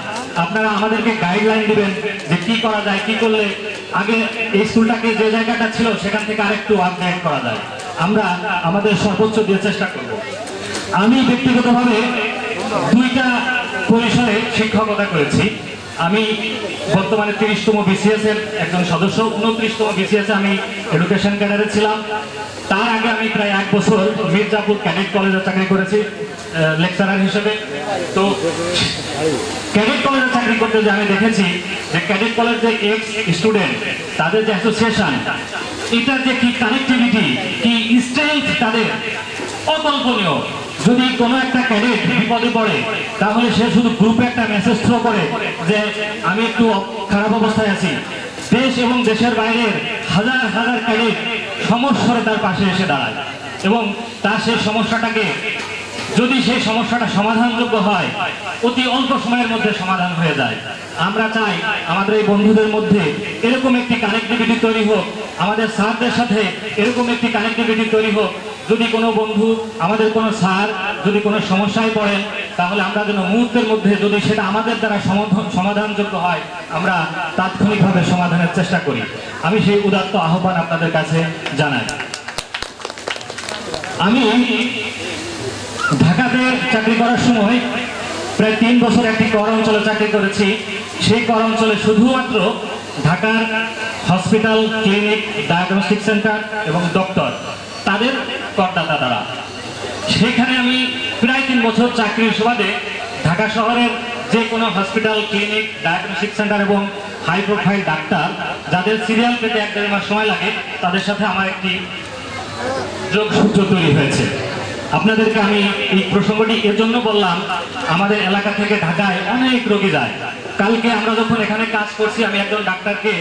আপনারা আমাদেরকে গাইডলাইন দিবেন যে কি করা যায়, কি করলে আগে এই স্কুলটাকে যে জায়গাটা ছিল সেখান থেকে আরেকটু আপগ্রেড করা যায়। আমরা আমাদের সর্বোচ্চ দিয়ে চেষ্টা করব। আমি ব্যক্তিগতভাবে 2টা পরিসরে শিক্ষকতা করেছি। আমি বর্তমানে 30তম বিসিএস এর একজন সদস্য। 29তম বিসিএস আমি এডুকেশন ক্যাডারে ছিলাম। তার আগে আমি প্রায় 1 বছর মির্জাপুর ক্যাডেট কলেজে চাকরি করেছি লেকচারার হিসেবে। তো ক্যাডেট কলেজে চাকরি করতে যে আমি দেখেছি যে ক্যাডেট কলেজ যে এক্স স্টুডেন্ট, তাদের যে অ্যাসোসিয়েশন, এটার যে কি কানেক্টিভিটি, কি স্ট্রেংথ তাদের, অকল্পনীয়। যদি কোনো একটা ক্যাডেট বিপদে পড়ে, তাহলে সে শুধু গ্রুপে একটা মেসেজ থ্রো করে যে আমি একটু খারাপ অবস্থায় আছি। দেশ এবং দেশের বাইরের হাজার হাজার ক্যাডেট সমস্যায় তার পাশে এসে দাঁড়ায় এবং তার সেই সমস্যাটাকে, যদি সেই সমস্যাটা সমাধানযোগ্য হয়, অতি অল্প সময়ের মধ্যে সমাধান হয়ে যায়। আমরা চাই আমাদের এই বন্ধুদের মধ্যে এরকম একটি কানেক্টিভিটি তৈরি হোক, আমাদের স্যারদের সাথে এরকম একটি কানেক্টিভিটি তৈরি হোক। যদি কোনো বন্ধু, আমাদের কোনো স্যার যদি কোনো সমস্যায় পড়েন, তাহলে আমরা যেন মুহূর্তের মধ্যে, যদি সেটা আমাদের দ্বারা সমাধানযোগ্য হয়, আমরা তাৎক্ষণিকভাবে সমাধানের চেষ্টা করি। আমি সেই উদাত্ত আহ্বান আপনাদের কাছে জানাই। আমি ঢাকাতে চাকরি করার সময় প্রায় 3 বছর একটি কর অঞ্চলে চাকরি করেছি। সেই কর অঞ্চলে শুধুমাত্র ঢাকার হসপিটাল, ক্লিনিক, ডায়াগনস্টিক সেন্টার এবং ডক্টর, তাদের করদাতা তারা। সেখানে আমি প্রায় 3 বছর চাকরির সুবাদে ঢাকা শহরের যে কোনো হসপিটাল, ক্লিনিক, ডায়াগনস্টিক সেন্টার এবং হাই প্রোফাইল ডাক্তার যাদের সিরিয়াল পেতে 1-1.5 মাস সময় লাগে, তাদের সাথে আমার একটি যোগসূত্র তৈরি হয়েছে। আপনাদেরকে আমি এই প্রসঙ্গটি এর জন্য বললাম, আমাদের এলাকা থেকে ঢাকায় অনেক রোগী যায়। কালকে আমরা যখন এখানে কাজ করছি, আমি একজন ডাক্তারকে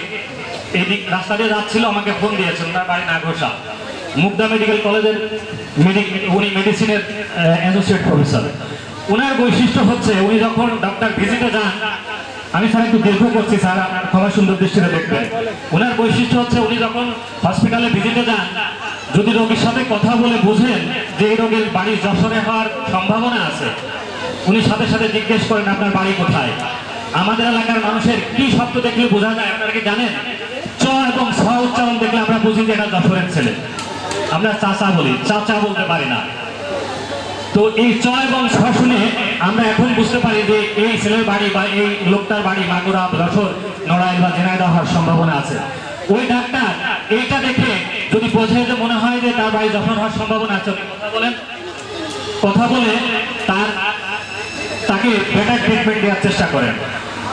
এই রাস্তা দিয়ে যাচ্ছিল, আমাকে ফোন দিয়েছেন, ওনার বাড়ি নাগোসা, মুগদা মেডিকেল কলেজের উনি মেডিসিনের অ্যাসোসিয়েট প্রফেসর। ওনার বৈশিষ্ট্য হচ্ছে, উনি যখন ডক্টর ভিজিটে যান, আমি স্যার একটু দীর্ঘ করছি স্যার, আপনার ক্ষমা সুন্দর দৃষ্টিতে দেখবেন। ওনার বৈশিষ্ট্য হচ্ছে, উনি যখন হসপিটালে ভিজিটে যান, যদি রোগীর সাথে কথা বলে বুঝেন যে এই রোগীর বাড়ি যশোরে হওয়ার সম্ভাবনা আছে, উনি সাথে সাথে জিজ্ঞেস করেন আপনার বাড়ি কোথায়। আমাদের এলাকার মানুষের কি শব্দ দেখলে বোঝা যায় আপনারা কি জানেন? চ এবং ছ উচ্চারণ দেখলে আমরা বুঝি যে এটা যশোরের ছেলে। আমরা চাচা বলি, চাচা বলতে পারি না। তো এই চ এবং ছ শুনে আমরা এখন বুঝতে পারি যে এই ছেলের বাড়ি বা এই লোকটার বাড়ি মাগুরা, যশোর, নড়াইল বা ঝিনাইদহ হওয়ার সম্ভাবনা আছে। ওই ডাক্তার এইটা দেখে যদি বোঝে যে মনে হয় যে তার বাড়ি যশোর হওয়ার সম্ভাবনা আছে, কথা বলে তাকে বেটার ট্রিটমেন্ট দেওয়ার চেষ্টা করেন।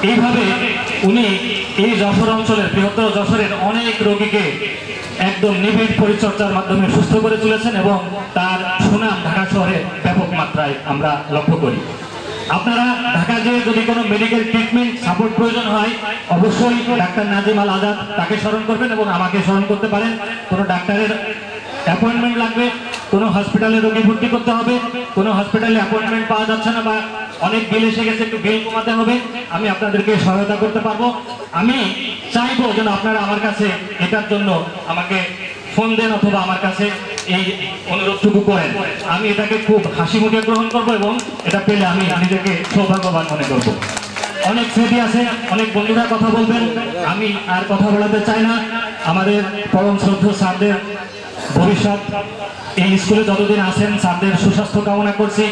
এইভাবে উনি এই যশোর অঞ্চলের, বৃহত্তর যশোরের অনেক রোগীকে একদম নিবিড় পরিচর্যার মাধ্যমে সুস্থ করে তুলেছেন এবং তার সুনাম ঢাকা শহরে ব্যাপক মাত্রায় আমরা লক্ষ্য করি। আপনারা ঢাকা যেয়ে যদি কোনো মেডিকেল ট্রিটমেন্ট সাপোর্ট প্রয়োজন হয়, অবশ্যই ডাক্তার নাজিম আল আজাদ তাকে স্মরণ করবেন এবং আমাকে স্মরণ করতে পারেন। কোনো ডাক্তারের অ্যাপয়েন্টমেন্ট লাগবে, কোনো হসপিটালে রোগী ভর্তি করতে হবে, কোনো হসপিটালে অ্যাপয়েন্টমেন্ট পাওয়া যাচ্ছে না বা অনেক বিল এসে গেছে, একটু বিল কমাতে হবে, আমি আপনাদেরকে সহায়তা করতে পারবো। আমি চাইবো যেন আপনারা আমার কাছে এটার জন্য আমাকে ফোন দেন অথবা আমার কাছে এই অনুরোধটুকু করেন। আমি এটাকে খুব হাসি মুখে গ্রহণ করব এবং এটা পেলে আমি নিজেকে সৌভাগ্যবান মনে করব। অনেক স্মৃতি আছে, অনেক বন্ধুরা কথা বলবেন, আমি আর কথা বলাতে চাই না। আমাদের পরম শ্রদ্ধেয় স্যারদের ভবিষ্যৎ এই স্কুলে যতদিন আছেন স্যারদের সুস্বাস্থ্য কামনা করছি,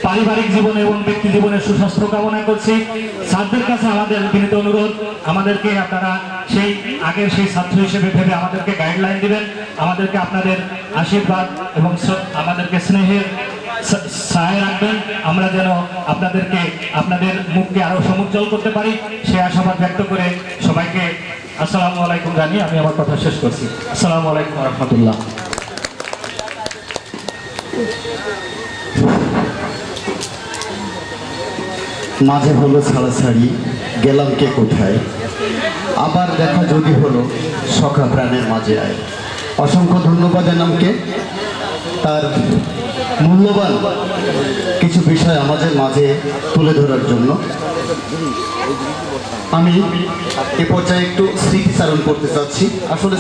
পারিবারিক জীবনে এবং ব্যক্তি জীবনে সুস্বাস্থ্য কামনা করছি। স্যারদের কাছে আমাদের বিনীত অনুরোধ, আমাদেরকে আপনারা সেই আগের সেই ছাত্র হিসেবে ভেবে আমাদেরকে গাইডলাইন দিবেন, আমাদেরকে আপনাদের আশীর্বাদ এবং আমাদেরকে স্নেহের ছায়া রাখবেন, আমরা যেন আপনাদের মুখকে আরো সমুজ্জ্বল করতে পারি সে আশাবাদ ব্যক্ত করে সবাইকে আসসালামু আলাইকুম জানিয়ে আমি আমার কথা শেষ করছি। আসসালামু আলাইকুম ওয়া রাহমাতুল্লাহ। মাঝে হলো ছাড়াছাড়ি, গেলাম কে কোথায়, আবার দেখা যদি হলো সখা প্রাণের মাঝে আয়। অসংখ্য ধন্যবাদ জানামকে তার মূল্যবান কিছু বিষয় আমাদের মাঝে তুলে ধরার জন্য। আমি এ পর্যায়ে একটু স্মৃতিচারণ করতে চাচ্ছি। আসলে